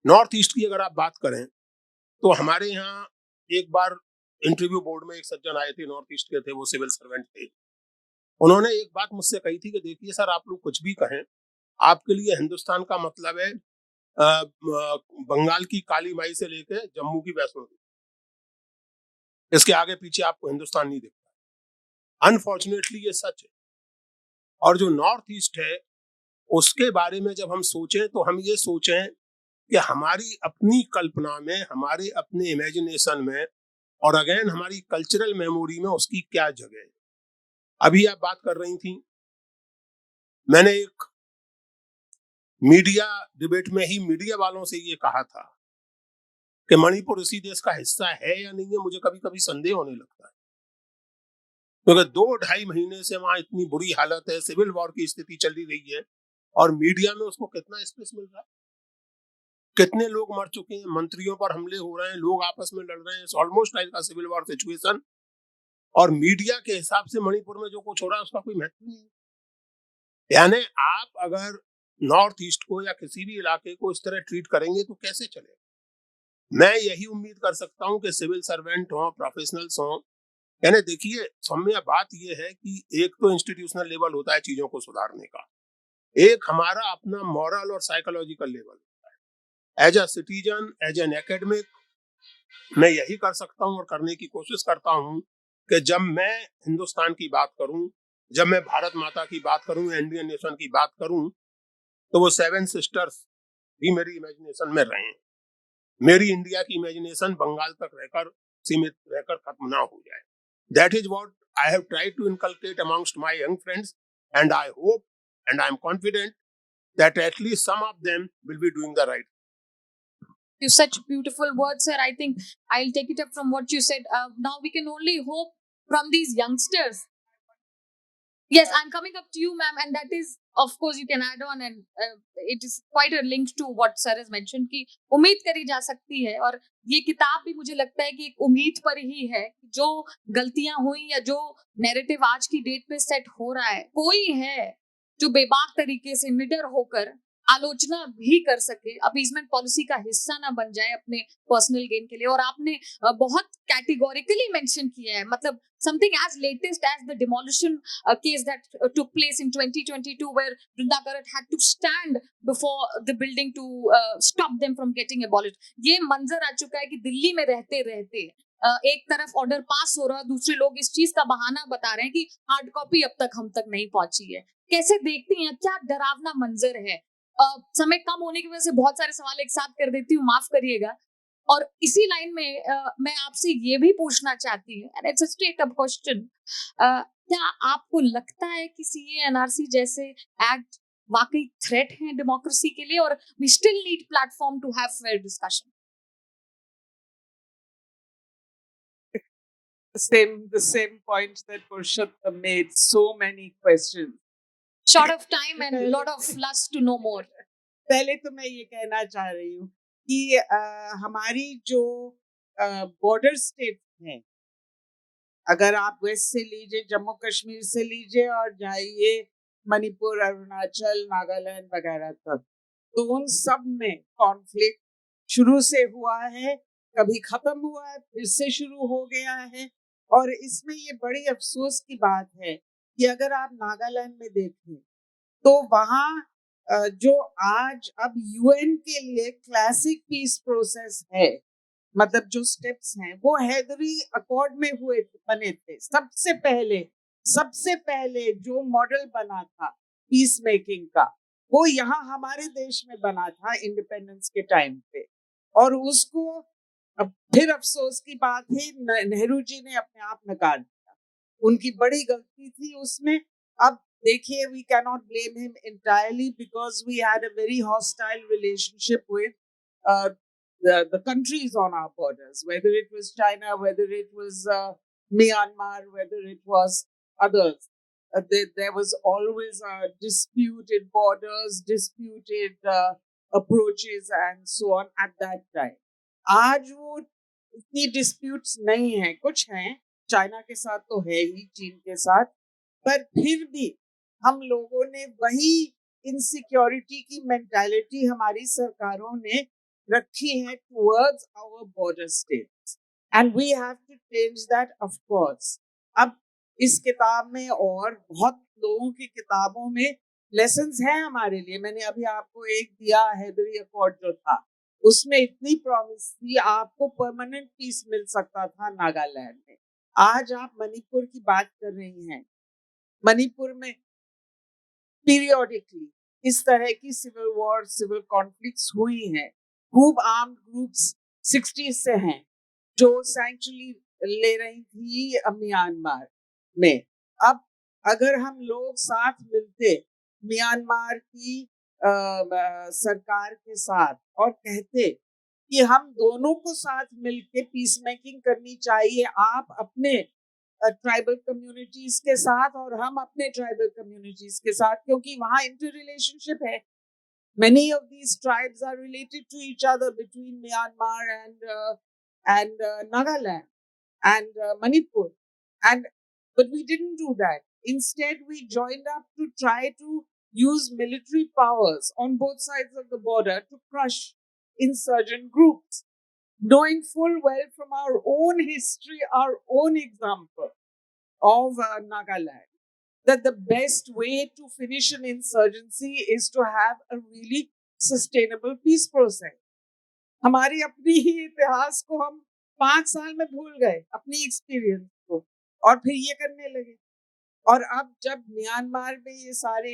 C: नॉर्थ ईस्ट की अगर आप बात करें तो हमारे यहाँ एक बार इंटरव्यू बोर्ड में एक सज्जन आए थे, नॉर्थ ईस्ट के थे, वो सिविल सर्वेंट थे। उन्होंने एक बात मुझसे कही थी कि देखिए सर, आप लोग कुछ भी कहें, आपके लिए हिंदुस्तान का मतलब है बंगाल की काली माई से लेकर जम्मू की वैष्णो देवी, इसके आगे पीछे आपको हिंदुस्तान नहीं दिखता। अनफॉर्चुनेटली ये सच है। और जो नॉर्थ ईस्ट है उसके बारे में जब हम सोचें तो हम ये सोचें कि हमारी अपनी कल्पना में, हमारे अपने इमेजिनेशन में, और अगेन हमारी कल्चरल मेमोरी में उसकी क्या जगह है। अभी आप बात कर रही थी, मैंने एक मीडिया डिबेट में ही मीडिया वालों से ये कहा था कि मणिपुर इसी देश का हिस्सा है या नहीं है, मुझे कभी कभी संदेह होने लगता है, क्योंकि 2-2.5 महीने से वहां इतनी बुरी हालत है, सिविल वॉर की स्थिति चली रही है, और मीडिया में उसको कितना स्पेस मिल रहा है। कितने लोग मर चुके हैं, मंत्रियों पर हमले हो रहे हैं, लोग आपस में लड़ रहे हैं, almost like a civil war situation, और मीडिया के हिसाब से मणिपुर में जो कुछ हो रहा है उसका कोई महत्व नहीं है। यानी आप अगर नॉर्थ ईस्ट को या किसी भी इलाके को इस तरह ट्रीट करेंगे तो कैसे चलेगा। मैं यही उम्मीद कर सकता हूं कि सिविल सर्वेंट हो, प्रोफेशनल्स हो, यानी देखिए सौम्या, बात यह है कि एक तो इंस्टीट्यूशनल लेवल होता है चीजों को सुधारने का, एक हमारा अपना मॉरल और साइकोलॉजिकल लेवल होता है। As a citizen, as an academic, मैं यही कर सकता हूं और करने की कोशिश करता हूं कि जब मैं हिंदुस्तान की बात करूं, जब मैं भारत माता की बात करूं, इंडियन नेशन की बात करूं, तो वो 7 सिस्टर्स भी मेरी इमेजिनेशन में रहें। मेरी इंडिया की इमेजिनेशन बंगाल तक रहकर सीमित रहकर खत्म ना हो जाए। That is what I have tried to inculcate amongst my young friends, and I hope and I am confident that at least some of them will be doing the right.
A: You such beautiful words, sir. I think I'll take it up from what you said. Now we can only hope from these youngsters. Yes, I'm coming up to you, ma'am, and that is, of course, you can add on, and it is quite a link to what sir has mentioned कि उम्मीद करी जा सकती है, और ये किताब भी मुझे लगता है कि एक उम्मीद पर ही है। जो गलतियां हुई या जो नैरेटिव आज की डेट पे सेट हो रहा है, कोई है जो बेबाक तरीके से निडर होकर आलोचना भी कर सके, अपीसमेंट पॉलिसी का हिस्सा ना बन जाए अपने पर्सनल गेन के लिए। और आपने बहुत कैटेगोरिकली मेंशन किया है, मतलब something as latest as the demolition case that took place in 2022 where Brinda Karat had to stand before the building to stop them from getting abolished. ये मंजर आ चुका है कि दिल्ली में रहते रहते एक तरफ ऑर्डर पास हो रहा है, दूसरे लोग इस चीज का बहाना बता रहे हैं कि हार्ड कॉपी अब तक हम तक नहीं पहुंची है। कैसे देखती हैं, क्या डरावना मंजर है। समय कम होने की वजह से बहुत सारे सवाल एक साथ कर देती हूँ, माफ करिएगा। और इसी लाइन में मैं आपसे ये भी पूछना चाहती हूँ, and it's a straight up question, क्या आपको लगता है कि सीए एनआरसी जैसे एक्ट वाकई थ्रेट है डेमोक्रेसी के लिए, और we still need platform to have fair discussion?
B: The same point that Purushottam made. So many questions.
A: Short of time and a lot of lust to know more.
B: पहले तो मैं ये कहना चाह रही हूँ कि हमारी जो बॉर्डर स्टेट हैं, अगर आप वेस्ट से लीजिए, जम्मू कश्मीर से लीजिए और जाइए मणिपुर, अरुणाचल, नागालैंड वगैरह तक, तो उन सब में कॉन्फ्लिक्ट शुरू से हुआ है, कभी खत्म हुआ है, फिर से शुरू हो गया है। और इसमें ये बड़ी अफसोस की बात है कि अगर आप नागालैंड में देखें तो वहाँ जो आज अब यूएन के लिए क्लासिक पीस प्रोसेस है, मतलब जो स्टेप्स हैं वो हैदरी अकॉर्ड में बने थे। सबसे पहले जो मॉडल बना था पीस मेकिंग का, वो यहाँ हमारे देश में बना था इंडिपेंडेंस के टाइम पे। और उसको फिर अफसोस की बात है, नेहरू जी ने अपने आप नकार दिया, उनकी बड़ी गलती थी उसमें। अब देखिए, we cannot blame him entirely because we had a very hostile relationship with the countries on our borders, whether it was China, whether it was Myanmar, whether it was others. There was always disputed borders, disputed approaches and so on at that time. आज वो इतनी disputes नहीं है, कुछ हैं, China के साथ तो है ही, चीन के साथ, पर फिर भी हम लोगों ने वही इनसिक्योरिटी की मेंटालिटी हमारी सरकारों ने रखी है towards our border states, and we have to change that of course. अब इस किताब में और बहुत लोगों की किताबों में लेसन्स हैं हमारे लिए। मैंने अभी आपको एक दिया, हैदरी अकॉर्ड जो था, उसमें इतनी प्रॉमिस थी, आपको परमानेंट पीस मिल सकता था नागालैंड में। आज आप मणिपुर की बात कर रही हैं, मणिपुर में पीरियोडिकली इस तरह की सिविल वॉर, सिविल कॉन्फ्लिक्ट्स हुई हैं। खूब आर्म्ड ग्रुप्स 60 से हैं जो सैंक्चुअरी ले रही थी म्यांमार में। अब अगर हम लोग साथ मिलते म्यांमार की सरकार के साथ और कहते कि हम दोनों को साथ मिलके पीस मेकिंग करनी चाहिए, आप अपने ट्राइबल कम्युनिटीज के साथ और हम अपने ट्राइबल कम्युनिटीज के साथ, क्योंकि वहाँ इंटर रिलेशनशिप है. Many of these tribes are related to each other between Myanmar and Nagaland and Manipur, and but we didn't do that. Instead, we joined up to try to use military powers on both sides of the border to crush insurgent groups, knowing full well from our own history, our own example of Nagaland, that the best way to finish an insurgency is to have a really sustainable peace process. हमारी अपनी ही इतिहास को हम 5 साल में भूल गए, अपनी एक्सपीरियंस को, और फिर ये करने लगे. और अब जब म्यांमार में ये सारे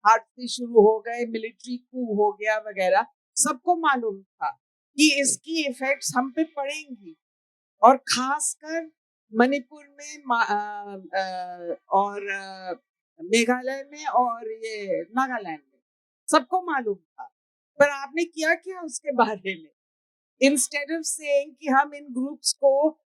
B: हादसे शुरू हो गए, मिलिट्री कू हो गया वगैरह, सबको मालूम था कि इसकी इफेक्ट्स हम पे पड़ेंगी, और खासकर मणिपुर में और मेघालय में और ये नागालैंड में सबको मालूम था. पर आपने किया क्या उसके बारे में? इंस्टेड ऑफ सेइंग कि हम इन ग्रुप्स को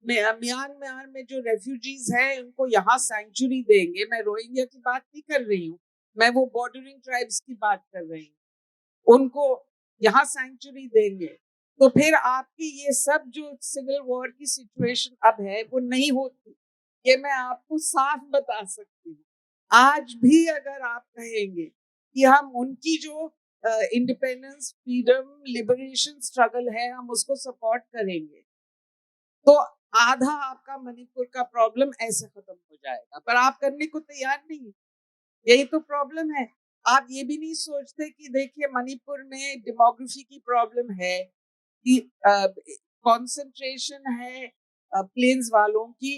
B: म्यांमार में जो रेफ्यूजीज हैं उनको यहाँ सैंक्चुरी देंगे. मैं रोहिंग्या की बात नहीं कर रही हूँ, मैं वो बॉर्डरिंग ट्राइब्स की बात कर रही हूँ. उनको यहाँ सैंक्चुरी देंगे तो फिर आपकी ये सब जो सिविल वॉर की सिचुएशन अब है वो नहीं होती. ये मैं आपको साफ बता सकती हूँ. आज भी अगर आप कहेंगे कि हम उनकी जो इंडिपेंडेंस, फ्रीडम, लिबरेशन स्ट्रगल है, हम उसको सपोर्ट करेंगे, तो आधा आपका मणिपुर का प्रॉब्लम ऐसे खत्म हो जाएगा. पर आप करने को तैयार नहीं. यही तो प्रॉब्लम है. आप ये भी नहीं सोचते कि देखिए मणिपुर में डेमोग्राफी की प्रॉब्लम है, कि कंसंट्रेशन है प्लेन्स वालों की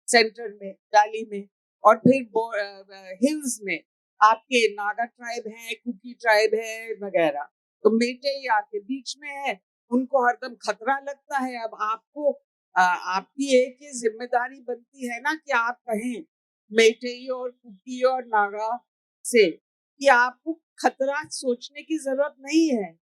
B: सेंटर में, वैली में, और फिर हिल्स में आपके नागा ट्राइब है, कुकी ट्राइब है वगैरह. तो मेटे आपके बीच में है, उनको हरदम खतरा लगता है. अब आपको आपकी एक ये जिम्मेदारी बनती है ना कि आप कहें मेटे और कुकी और नागा से कि आपको खतरा सोचने की जरूरत नहीं है.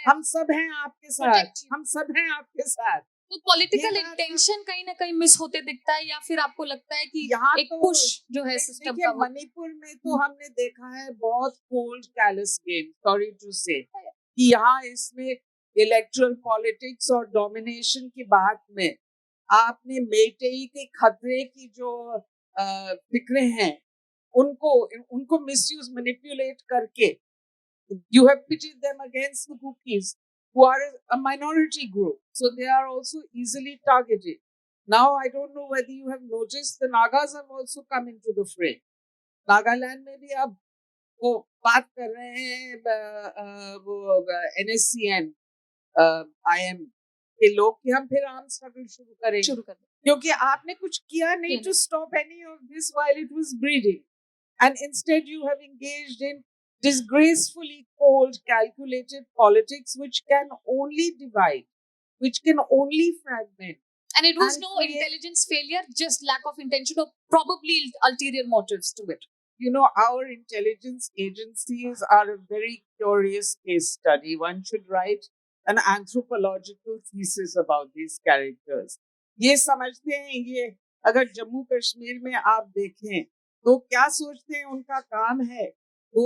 B: हम सब हैं आपके साथ, हम सब हैं आपके साथ.
A: तो पॉलिटिकल इंटेंशन कहीं ना कहीं मिस होते दिखता है, या फिर आपको लगता है कि
B: यहाँ
A: एक
B: तो
A: पुश जो है सिस्टम का,
B: मणिपुर में तो हमने देखा है बहुत cold callous game, sorry to say, कि यहाँ इसमें इलेक्टोरल पॉलिटिक्स और डोमिनेशन की बात में आपने मेटेई के खतरे की जो फिक्रे हैं उनको मिसयूज, मैनिपुलेट करके you have pitted them against the Kukis, who are a minority group, so they are also easily targeted. Now, I don't know whether you have noticed, the Nagas have also come into the fray. Nagaland में भी अब वो बात कर रहे हैं वो NSCN IM के लोग कि हम फिर आर्म स्ट्रगल शुरू करें, क्योंकि आपने कुछ किया नहीं to stop any of this while it was breeding, and instead you have engaged in disgracefully cold, calculated politics which can only divide, which can only fragment.
A: And it was no intelligence failure, just lack of intention or probably ulterior motives to it.
B: You know, our intelligence agencies are a very curious case study. One should write an anthropological thesis about these characters. ये समझते हैं, ये अगर जम्मू कश्मीर में आप देखें तो क्या सोचते हैं उनका काम है, वो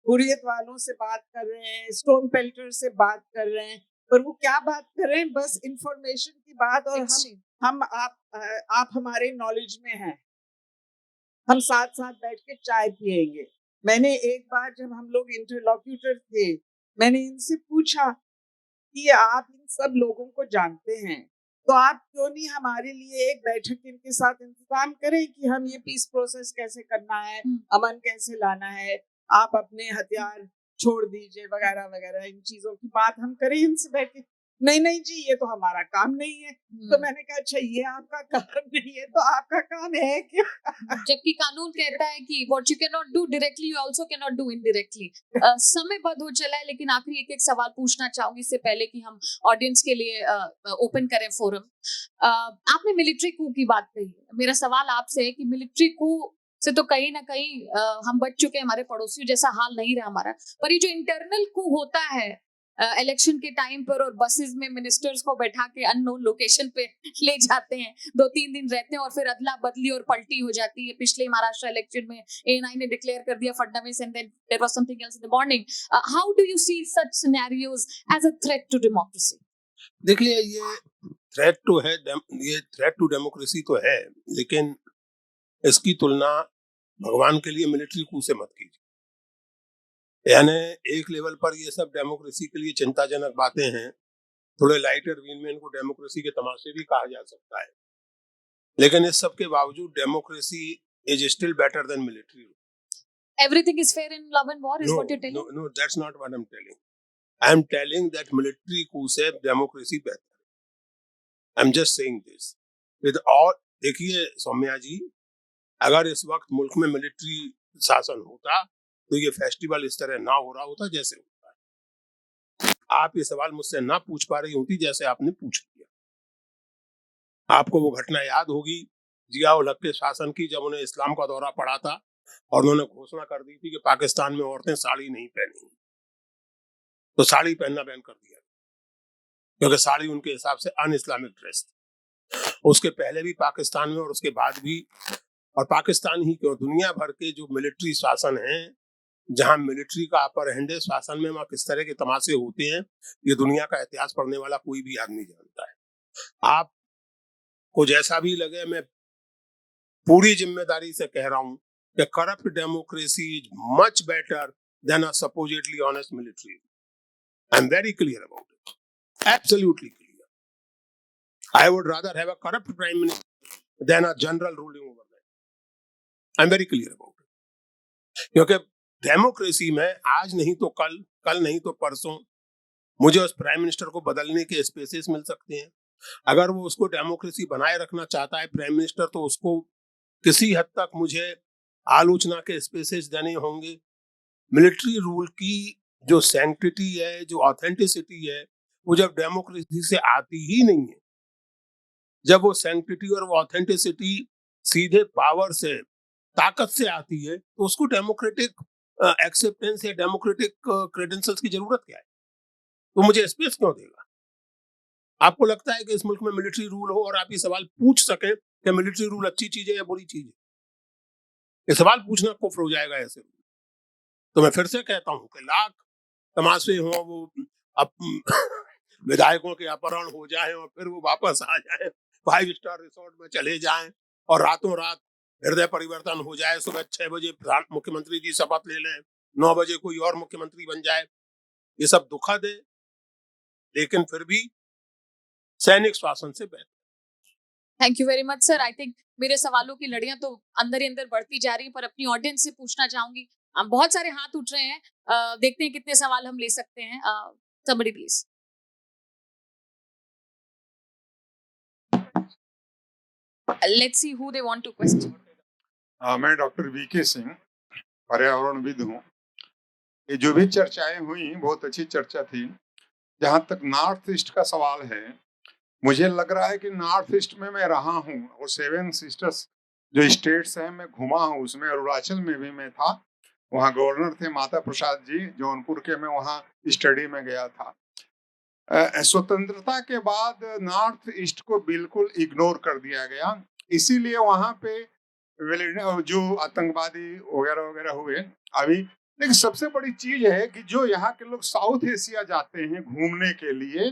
B: हुर्रियत वालों से बात कर रहे हैं, स्टोन पेल्टर से बात कर रहे हैं, पर वो क्या बात कर रहे हैं, बस इंफॉर्मेशन की बात. और हम आप हमारे नॉलेज में हैं, हम साथ साथ बैठ के चाय पिएंगे. मैंने एक बार जब हम लोग इंटरलॉक्यूटर थे, मैंने इनसे पूछा कि आप इन सब लोगों को जानते हैं, तो आप क्यों नहीं हमारे लिए एक बैठक इनके साथ इंतजाम करें कि हम ये पीस प्रोसेस कैसे करना है, अमन कैसे लाना है, आप अपने हथियार छोड़ दीजिए वगैरह वगैरह, इन चीजों की बात हम करें इनसे बैठ के. नहीं जी, ये तो हमारा काम नहीं है. तो मैंने कहा अच्छा, ये आपका काम नहीं है तो आपका काम है क्या?
A: जबकि कानून कहता है कि what you cannot do directly you also cannot do indirectly. समय बंद हो चला है, लेकिन आखिरी एक सवाल पूछना चाहूंगी इससे पहले कि हम ऑडियंस के लिए ओपन करें फोरम. आपने मिलिट्री कू की बात कही. मेरा सवाल आपसे है कि मिलिट्री कू से तो कहीं ना कहीं हम बच चुके हैं, हमारे पड़ोसियों जैसा हाल नहीं रहा हमारा, पर ये जो इंटरनल कू होता है इलेक्शन के टाइम पर और बसेस में मिनिस्टर्स को बैठा के अननोन लोकेशन पे ले जाते हैं, 2-3 दिन रहते हैं और फिर अदला बदली और पलटी हो जाती है। पिछले महाराष्ट्र इलेक्शन में एएनआई ने डिक्लेयर कर दिया Fadnavis and then there was something else in the morning. How do you see such scenarios as a threat to democracy?
C: देखिए, ये थ्रेट तो है, ये थ्रेट टू डेमोक्रेसी तो है, लेकिन इसकी तुलना भगवान के लिए मिलिट्री कू से मत कीजिए। यानी एक लेवल पर ये सब डेमोक्रेसी के लिए चिंताजनक बातें हैं, थोड़े लाइटर वीन में इनको डेमोक्रेसी के तमाशे भी कहा जा सकता है, लेकिन इस सब के बावजूद democracy is still better than military.
A: Everything is fair in love and war is
C: No,
A: what you're telling?
C: no, that's not what I'm telling. I'm telling that military coup से डेमोक्रेसी बेहतर है। I'm just saying this. With all, देखिए सौम्या जी, अगर इस वक्त मुल्क में military शासन होता तो ये फेस्टिवल इस तरह ना हो रहा होता जैसे होता है। आप ये सवाल मुझसे ना पूछ पा रही होती जैसे आपने पूछ लिया। आपको वो घटना याद होगी जिया-उल हक के शासन की, जब उन्हें इस्लाम का दौरा पड़ा था और उन्होंने घोषणा कर दी थी कि पाकिस्तान में औरतें साड़ी नहीं पहनेंगी, तो साड़ी पहनना बैन कर दिया, क्योंकि साड़ी उनके हिसाब से अन इस्लामिक ड्रेस थी। उसके पहले भी पाकिस्तान में और उसके बाद भी, और पाकिस्तान ही क्यों, दुनिया भर के जो मिलिट्री शासन हैं, जहां मिलिट्री का अपर हैंड है शासन में, वहां किस तरह के तमाशे होते हैं, ये दुनिया का इतिहास पढ़ने वाला कोई भी आदमी जानता है। आपको जैसा भी लगे, मैं पूरी जिम्मेदारी से कह रहा हूं कि corrupt democracy is much better than a supposedly honest military. I am very clear about it, absolutely clear. I would rather have a corrupt prime minister than a general ruling over that. I am very clear about it, क्योंकि democracy में आज नहीं तो कल, कल नहीं तो परसों मुझे उस प्राइम मिनिस्टर को बदलने के स्पेसेस मिल सकते हैं। अगर वो उसको डेमोक्रेसी बनाए रखना चाहता है प्राइम मिनिस्टर, तो उसको किसी हद तक मुझे आलोचना के स्पेसेस देने होंगे। मिलिट्री रूल की जो सैंक्टिटी है, जो ऑथेंटिसिटी है, वो जब डेमोक्रेसी से आती ही नहीं है, जब वो सैंक्टिटी और वो ऑथेंटिसिटी सीधे पावर से, ताकत से आती है, तो उसको डेमोक्रेटिक एक्सेप्टेंस या डेमोक्रेटिक क्रेडेंशियल्स की जरूरत क्या है? तो मुझे स्पेस क्यों देगा? आपको लगता है कि इस मुल्क में मिलिट्री रूल हो और आप ये सवाल पूछ सके कि मिलिट्री रूल अच्छी चीज है या बुरी चीज है? ये सवाल पूछना कुफ्र हो जाएगा ऐसे। तो मैं फिर से कहता हूं कि लाख तमाशे हों, वो विधायकों के अपहरण हो जाए और फिर वो वापस आ जाए, 5 स्टार रिसोर्ट में चले जाएं और रातों रात हृदय परिवर्तन हो जाए, सुबह 6 बजे मुख्यमंत्री जी शपथ ले लें, 9 बजे कोई और मुख्यमंत्री बन जाए, ये सब दुखद है, लेकिन फिर भी सैनिक शासन से बेहतर।
A: Thank you very much sir. I think मेरे सवालों की लड़ियां तो अंदर ही अंदर बढ़ती जा रही हैं, पर अपनी ऑडियंस से पूछना चाहूंगी, बहुत सारे हाथ उठ रहे हैं, देखते हैं कितने सवाल हम ले सकते हैं। somebody please. Let's see who they want to question.
D: मैं डॉक्टर वीके सिंह, पर्यावरणविद हूँ। ये जो भी चर्चाएं हुई बहुत अच्छी चर्चा थी। जहाँ तक नॉर्थ ईस्ट का सवाल है, मुझे लग रहा है कि नॉर्थ ईस्ट में मैं रहा हूँ और 7 सिस्टर्स जो स्टेट्स हैं मैं घुमा हूँ, उसमें अरुणाचल में भी मैं था, वहाँ गवर्नर थे माता प्रसाद जी, जौनपुर के, मैं वहाँ स्टडी में गया था। स्वतंत्रता के बाद नॉर्थ ईस्ट को बिल्कुल इग्नोर कर दिया गया, इसीलिए वहाँ पे जो आतंकवादी वगैरह वगैरह हुए अभी। लेकिन सबसे बड़ी चीज है कि जो यहाँ के लोग साउथ एशिया जाते हैं घूमने के लिए,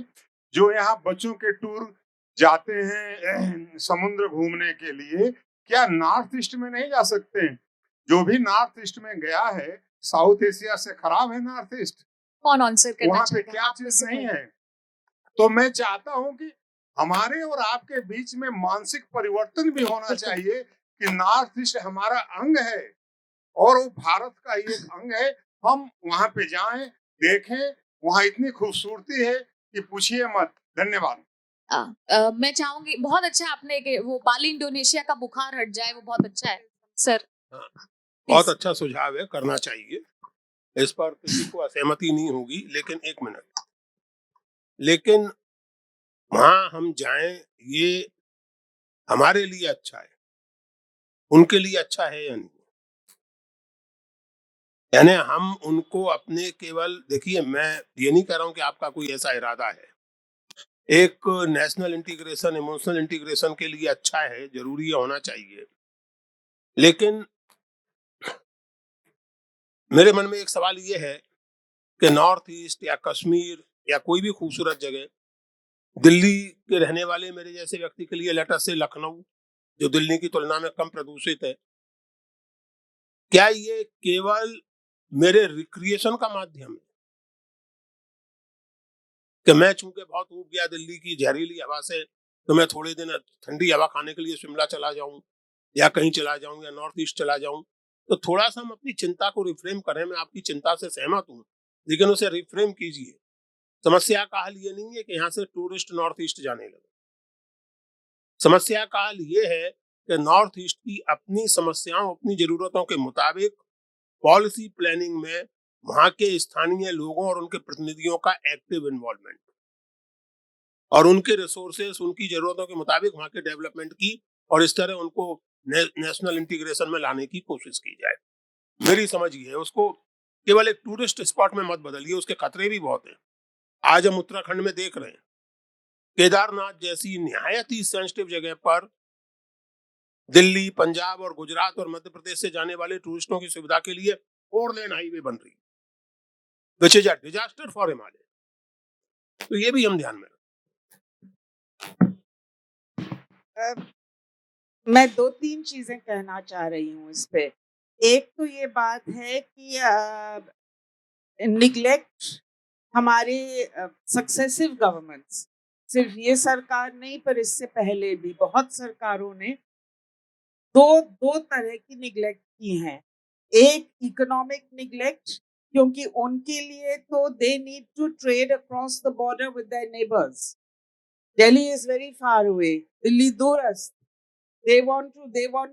D: जो यहाँ बच्चों के टूर जाते हैं समुद्र घूमने के लिए, क्या नॉर्थ ईस्ट में नहीं जा सकते? जो भी नॉर्थ ईस्ट में गया है, साउथ एशिया से खराब है नॉर्थ ईस्ट?
A: कौन आंसर करना
D: वहाँ पे
A: चाहेगा?
D: क्या
A: आप
D: चीज
A: इससे
D: नहीं
A: पहले।
D: है? तो मैं चाहता हूँ कि हमारे और आपके बीच में मानसिक परिवर्तन भी होना चाहिए कि नॉर्थ ईस्ट हमारा अंग है और वो भारत का एक अंग है। हम वहां पे जाएं, देखें, वहां इतनी खूबसूरती है कि पूछिए मत। धन्यवाद।
A: मैं चाहूंगी, बहुत अच्छा आपने कि वो बाली इंडोनेशिया का बुखार हट जाए, वो बहुत अच्छा है सर।
C: बहुत अच्छा सुझाव है, करना चाहिए, इस पर किसी को असहमति नहीं होगी। लेकिन एक मिनट, लेकिन वहां हम जाएं, ये हमारे लिए अच्छा है, उनके लिए अच्छा है या नहीं? यानी हम उनको अपने केवल, देखिए मैं ये नहीं कह रहा हूं कि आपका कोई ऐसा इरादा है, एक नेशनल इंटीग्रेशन, इमोशनल इंटीग्रेशन के लिए अच्छा है, जरूरी है, होना चाहिए, लेकिन मेरे मन में एक सवाल ये है कि नॉर्थ ईस्ट या कश्मीर या कोई भी खूबसूरत जगह, दिल्ली के रहने वाले मेरे जैसे व्यक्ति के लिए, लेट अस से लखनऊ, जो दिल्ली की तुलना में कम प्रदूषित है, क्या ये केवल मेरे रिक्रिएशन का माध्यम है कि मैं चूंकि बहुत ऊब गया दिल्ली की जहरीली हवा से, तो मैं थोड़े दिन ठंडी हवा खाने के लिए शिमला चला जाऊं या कहीं चला जाऊं या नॉर्थ ईस्ट चला जाऊं? तो थोड़ा सा हम अपनी चिंता को रिफ्रेम करें। मैं आपकी चिंता से सहमत हूं, लेकिन उसे रिफ्रेम कीजिए। समस्या का हल ये नहीं है कि यहाँ से टूरिस्ट नॉर्थ ईस्ट जाने लगे। समस्या का हल ये है कि नॉर्थ ईस्ट की अपनी समस्याओं, अपनी जरूरतों के मुताबिक पॉलिसी प्लानिंग में वहां के स्थानीय लोगों और उनके प्रतिनिधियों का एक्टिव इन्वॉल्वमेंट, और उनके रिसोर्सेस, उनकी जरूरतों के मुताबिक वहां के डेवलपमेंट की, और इस तरह उनको नेशनल इंटीग्रेशन में लाने की कोशिश की जाए। मेरी समझ ये है, उसको केवल एक टूरिस्ट स्पॉट में मत बदलिए, उसके खतरे भी बहुत हैं। आज हम उत्तराखंड में देख रहे हैं, केदारनाथ जैसी निहायत ही सेंसिटिव जगह पर दिल्ली, पंजाब और गुजरात और मध्य प्रदेश से जाने वाले टूरिस्टों की सुविधा के लिए 4 लेन हाईवे बन रही है, which is a disaster for Himalaya. तो ये भी हम ध्यान में
B: अ, मैं 2-3 चीजें कहना चाह रही हूँ इस पे। एक तो ये बात है कि निग्लेक्ट हमारे सक्सेसिव गवर्नमेंट्स, सिर्फ ये सरकार नहीं पर इससे पहले भी बहुत सरकारों ने दो तरह की निग्लेक्ट की हैं। एक इकोनॉमिक निग्लेक्ट, क्योंकि उनके लिए तो they need to trade across the border with their neighbours. Delhi is very far away, Delhi दूरस्थ। They want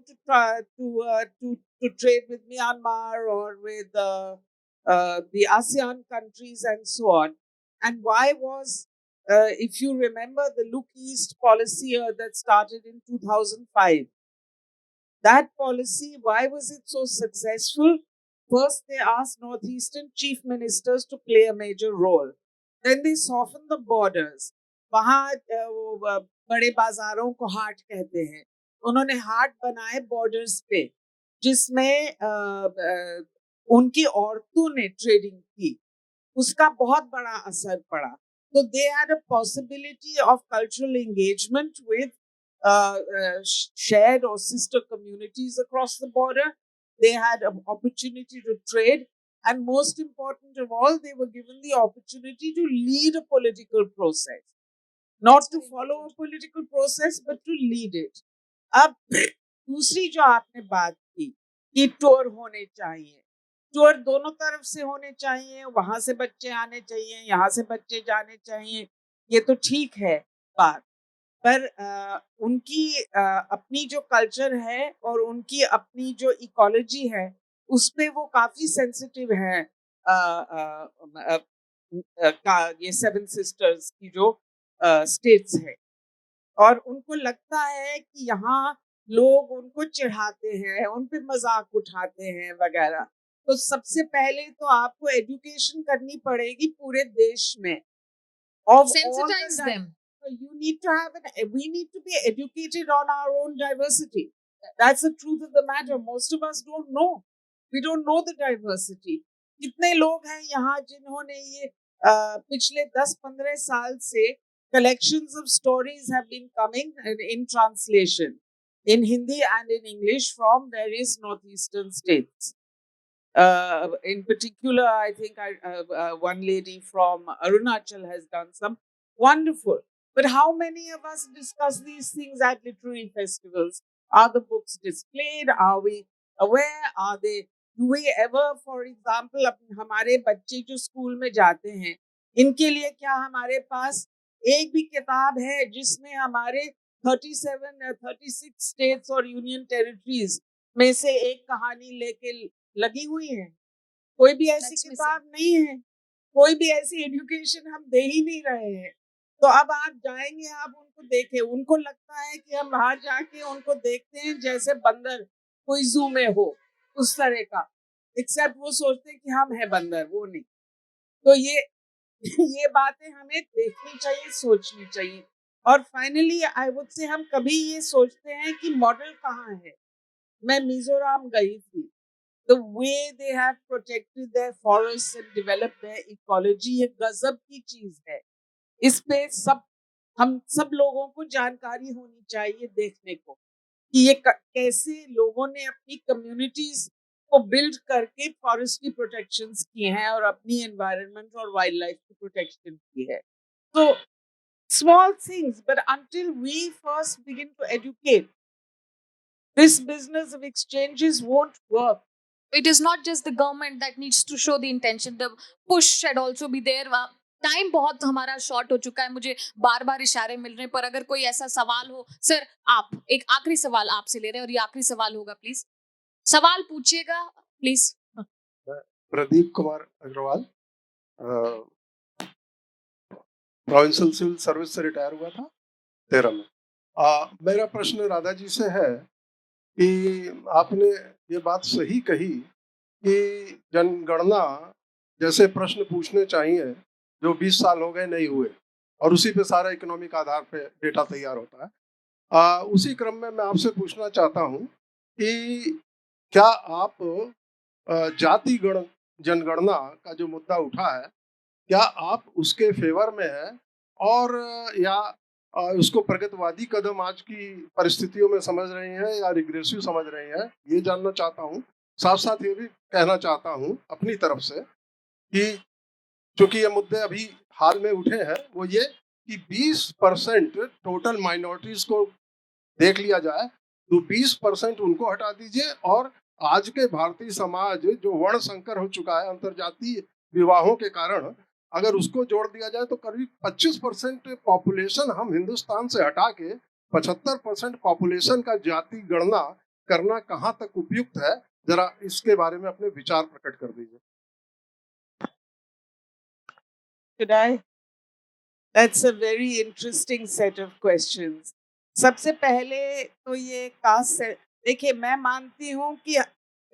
B: to try to trade with Myanmar or with the ASEAN countries and so on. And why was, if you remember, the Look East policy that started in 2005? That policy, why was it so successful? First, they asked Northeastern chief ministers to play a major role. Then they softened the borders. वहाँ बड़े बाजारों को हाट कहते हैं, उन्होंने हाट बनाए borders पे, जिसमें उनकी औरतों ने ट्रेडिंग की, उसका बहुत बड़ा असर पड़ा। तो they had a possibility of cultural engagement with shared or sister communities across the border. They had an opportunity to trade, and most important of all, they were given the opportunity to lead a political process, not to follow a political process, but to lead it. अब दूसरी जो आपने बात की कि tour होने चाहिए, tour दोनों तरफ से होने चाहिए, वहां से बच्चे आने चाहिए, यहाँ से बच्चे जाने चाहिए, ये तो ठीक है बात, पर उनकी अपनी जो कल्चर है और उनकी अपनी जो इकोलॉजी है, उस पे वो काफी सेंसिटिव है। ये 7 सिस्टर्स की जो स्टेट्स है, और उनको लगता है कि यहाँ लोग उनको चिढ़ाते हैं, उन पे मजाक उठाते हैं वगैरह। तो सबसे पहले तो आपको एजुकेशन करनी पड़ेगी पूरे देश में, of all the
A: Sensitize them.
B: you need to have we need to be educated on our own diversity. That's the truth of the matter. Most of us don't know. We don't know the diversity. कितने लोग हैं यहाँ जिन्होंने ये पिछले 10-15 साल से collections of stories have been coming in translation in Hindi and in English from various northeastern states. In particular, I think one lady from Arunachal has done some wonderful. But how many of us discuss these things at literary festivals? Are the books displayed? Are we aware? Are they? Do we ever, for example, हमारे बच्चे जो school में जाते हैं, इनके लिए क्या हमारे पास एक भी किताब है जिसमें हमारे 36 स्टेट्स और यूनियन टेरिटरीज में से एक कहानी लेके लगी हुई है? कोई भी ऐसी किताब नहीं है, कोई भी ऐसी एजुकेशन हम दे ही नहीं रहे हैं। तो अब आप जाएंगे, आप उनको देखें, उनको लगता है कि हम बाहर जाके उनको देखते हैं जैसे बंदर कोई जू में हो, उस तरह का। एक्सेप्ट वो सोचते हैं कि हम हैं बंदर, वो नहीं। तो ये बातें हमें देखनी चाहिए, सोचनी चाहिए। और फाइनली आई वुड से हम कभी ये सोचते हैं कि मॉडल कहाँ है। मैं मिजोरम गई थी, the way they have protected their forests and developed their ecology, ये गजब की चीज है। इस पे हम सब लोगों को जानकारी होनी चाहिए देखने को कि ये कैसे लोगों ने अपनी कम्युनिटीज को बिल्ड करके फॉरेस्ट्री प्रोटेक्शंस की हैं और अपनी एनवायरनमेंट और वाइल्ड लाइफ की प्रोटेक्शन की है। तो small things, but until we first begin to educate, this business of exchanges won't work.
A: It is not just the government that needs to show the intention. The push should also be there. Time बहुत हमारा short हो चुका है, मुझे बार बार इशारे मिल रहे हैं, पर अगर कोई ऐसा सवाल हो, सर आप एक आखिरी सवाल आपसे ले रहे हैं और ये आखिरी सवाल होगा, प्लीज सवाल पूछिएगा please.
E: Pradeep Kumar Agarwal, provincial civil service से रिटायर हुआ था 13 में। मेरा प्रश्न राधा जी से है कि आपने ये बात सही कही कि जनगणना जैसे प्रश्न पूछने चाहिए जो 20 साल हो गए नहीं हुए, और उसी पे सारा इकोनॉमिक आधार पे डेटा तैयार होता है। उसी क्रम में मैं आपसे पूछना चाहता हूँ कि क्या आप जाति जनगणना का जो मुद्दा उठा है, क्या आप उसके फेवर में है, और या उसको प्रगतिवादी कदम आज की परिस्थितियों में समझ रहे हैं या रिग्रेसिव समझ रहे हैं, ये जानना चाहता हूँ। साथ साथ ये भी कहना चाहता हूँ अपनी तरफ से कि चूंकि ये मुद्दे अभी हाल में उठे हैं, वो ये कि 20% टोटल माइनॉरिटीज को देख लिया जाए तो 20% उनको हटा दीजिए, और आज के भारतीय समाज जो वर्ण संकर हो चुका है अंतरजातीय विवाहों के कारण, अगर उसको जोड़ दिया जाए तो करीब 25% पॉपुलेशन हम हिंदुस्तान से हटा के 75% पॉपुलेशन का जाति गणना करना कहाँ तक उपयुक्त है, जरा इसके बारे में अपने विचार प्रकट कर दीजिए।
B: Should I? That's a very interesting set of questions. सबसे पहले तो ये कास्ट, देखिए मैं मानती हूँ कि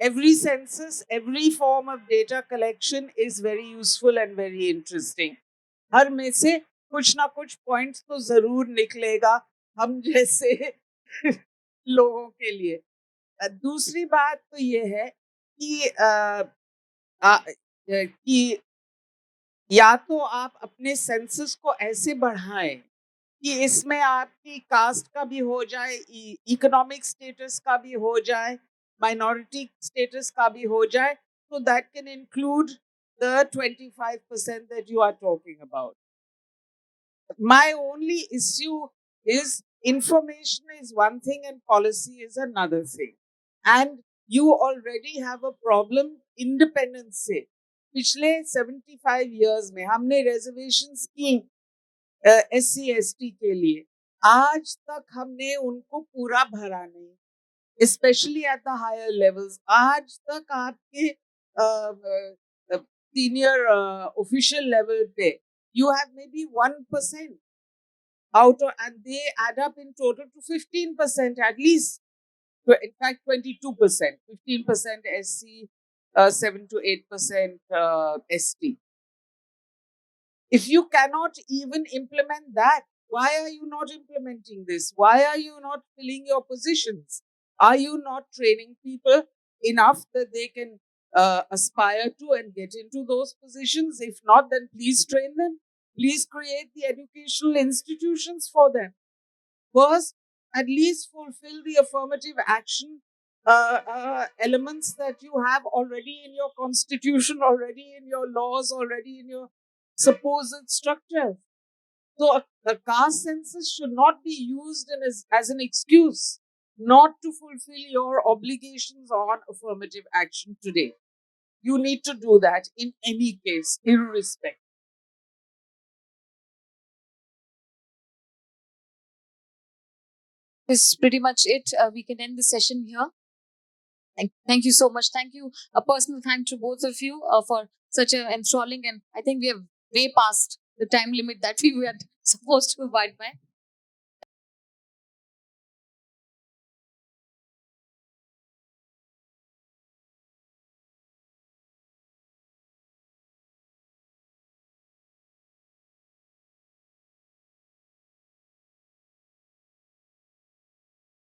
B: every census, every form of data collection is very useful and very interesting. हर में से कुछ ना कुछ पॉइंट्स तो जरूर निकलेगा हम जैसे लोगों के लिए। दूसरी बात तो ये है कि या तो आप अपने सेंसस को ऐसे बढ़ाएं कि इसमें आपकी कास्ट का भी हो जाए, इकोनॉमिक स्टेटस का भी हो जाए, माइनॉरिटी स्टेटस का भी हो जाए, so that can include the 25% that you are talking about. My only issue is information is one thing and policy is another thing. And you already have a problem independence से। पिछले 75 years में हमने reservations की SC ST के लिए, आज तक हमने उनको पूरा भरा नहीं, especially at the higher levels. आज तक आपके senior official level पे you have maybe 1% out of, and they add up in total to 15% at least. In fact, 22%, 15% SC, 7 to 8% ST. If you cannot even implement that, why are you not implementing this? Why are you not filling your positions? Are you not training people enough that they can aspire to and get into those positions? If not, then please train them. Please create the educational institutions for them. First, at least fulfill the affirmative action elements that you have already in your constitution, already in your laws, already in your supposed structures. So the caste census should not be used as an excuse not to fulfill your obligations on affirmative action today. You need to do that in any case, irrespective.
A: This is pretty much it. We can end the session here. Thank you so much. Thank you. A personal thank to both of you for such an enthralling, and I think we have way past the time limit that we were supposed to abide by.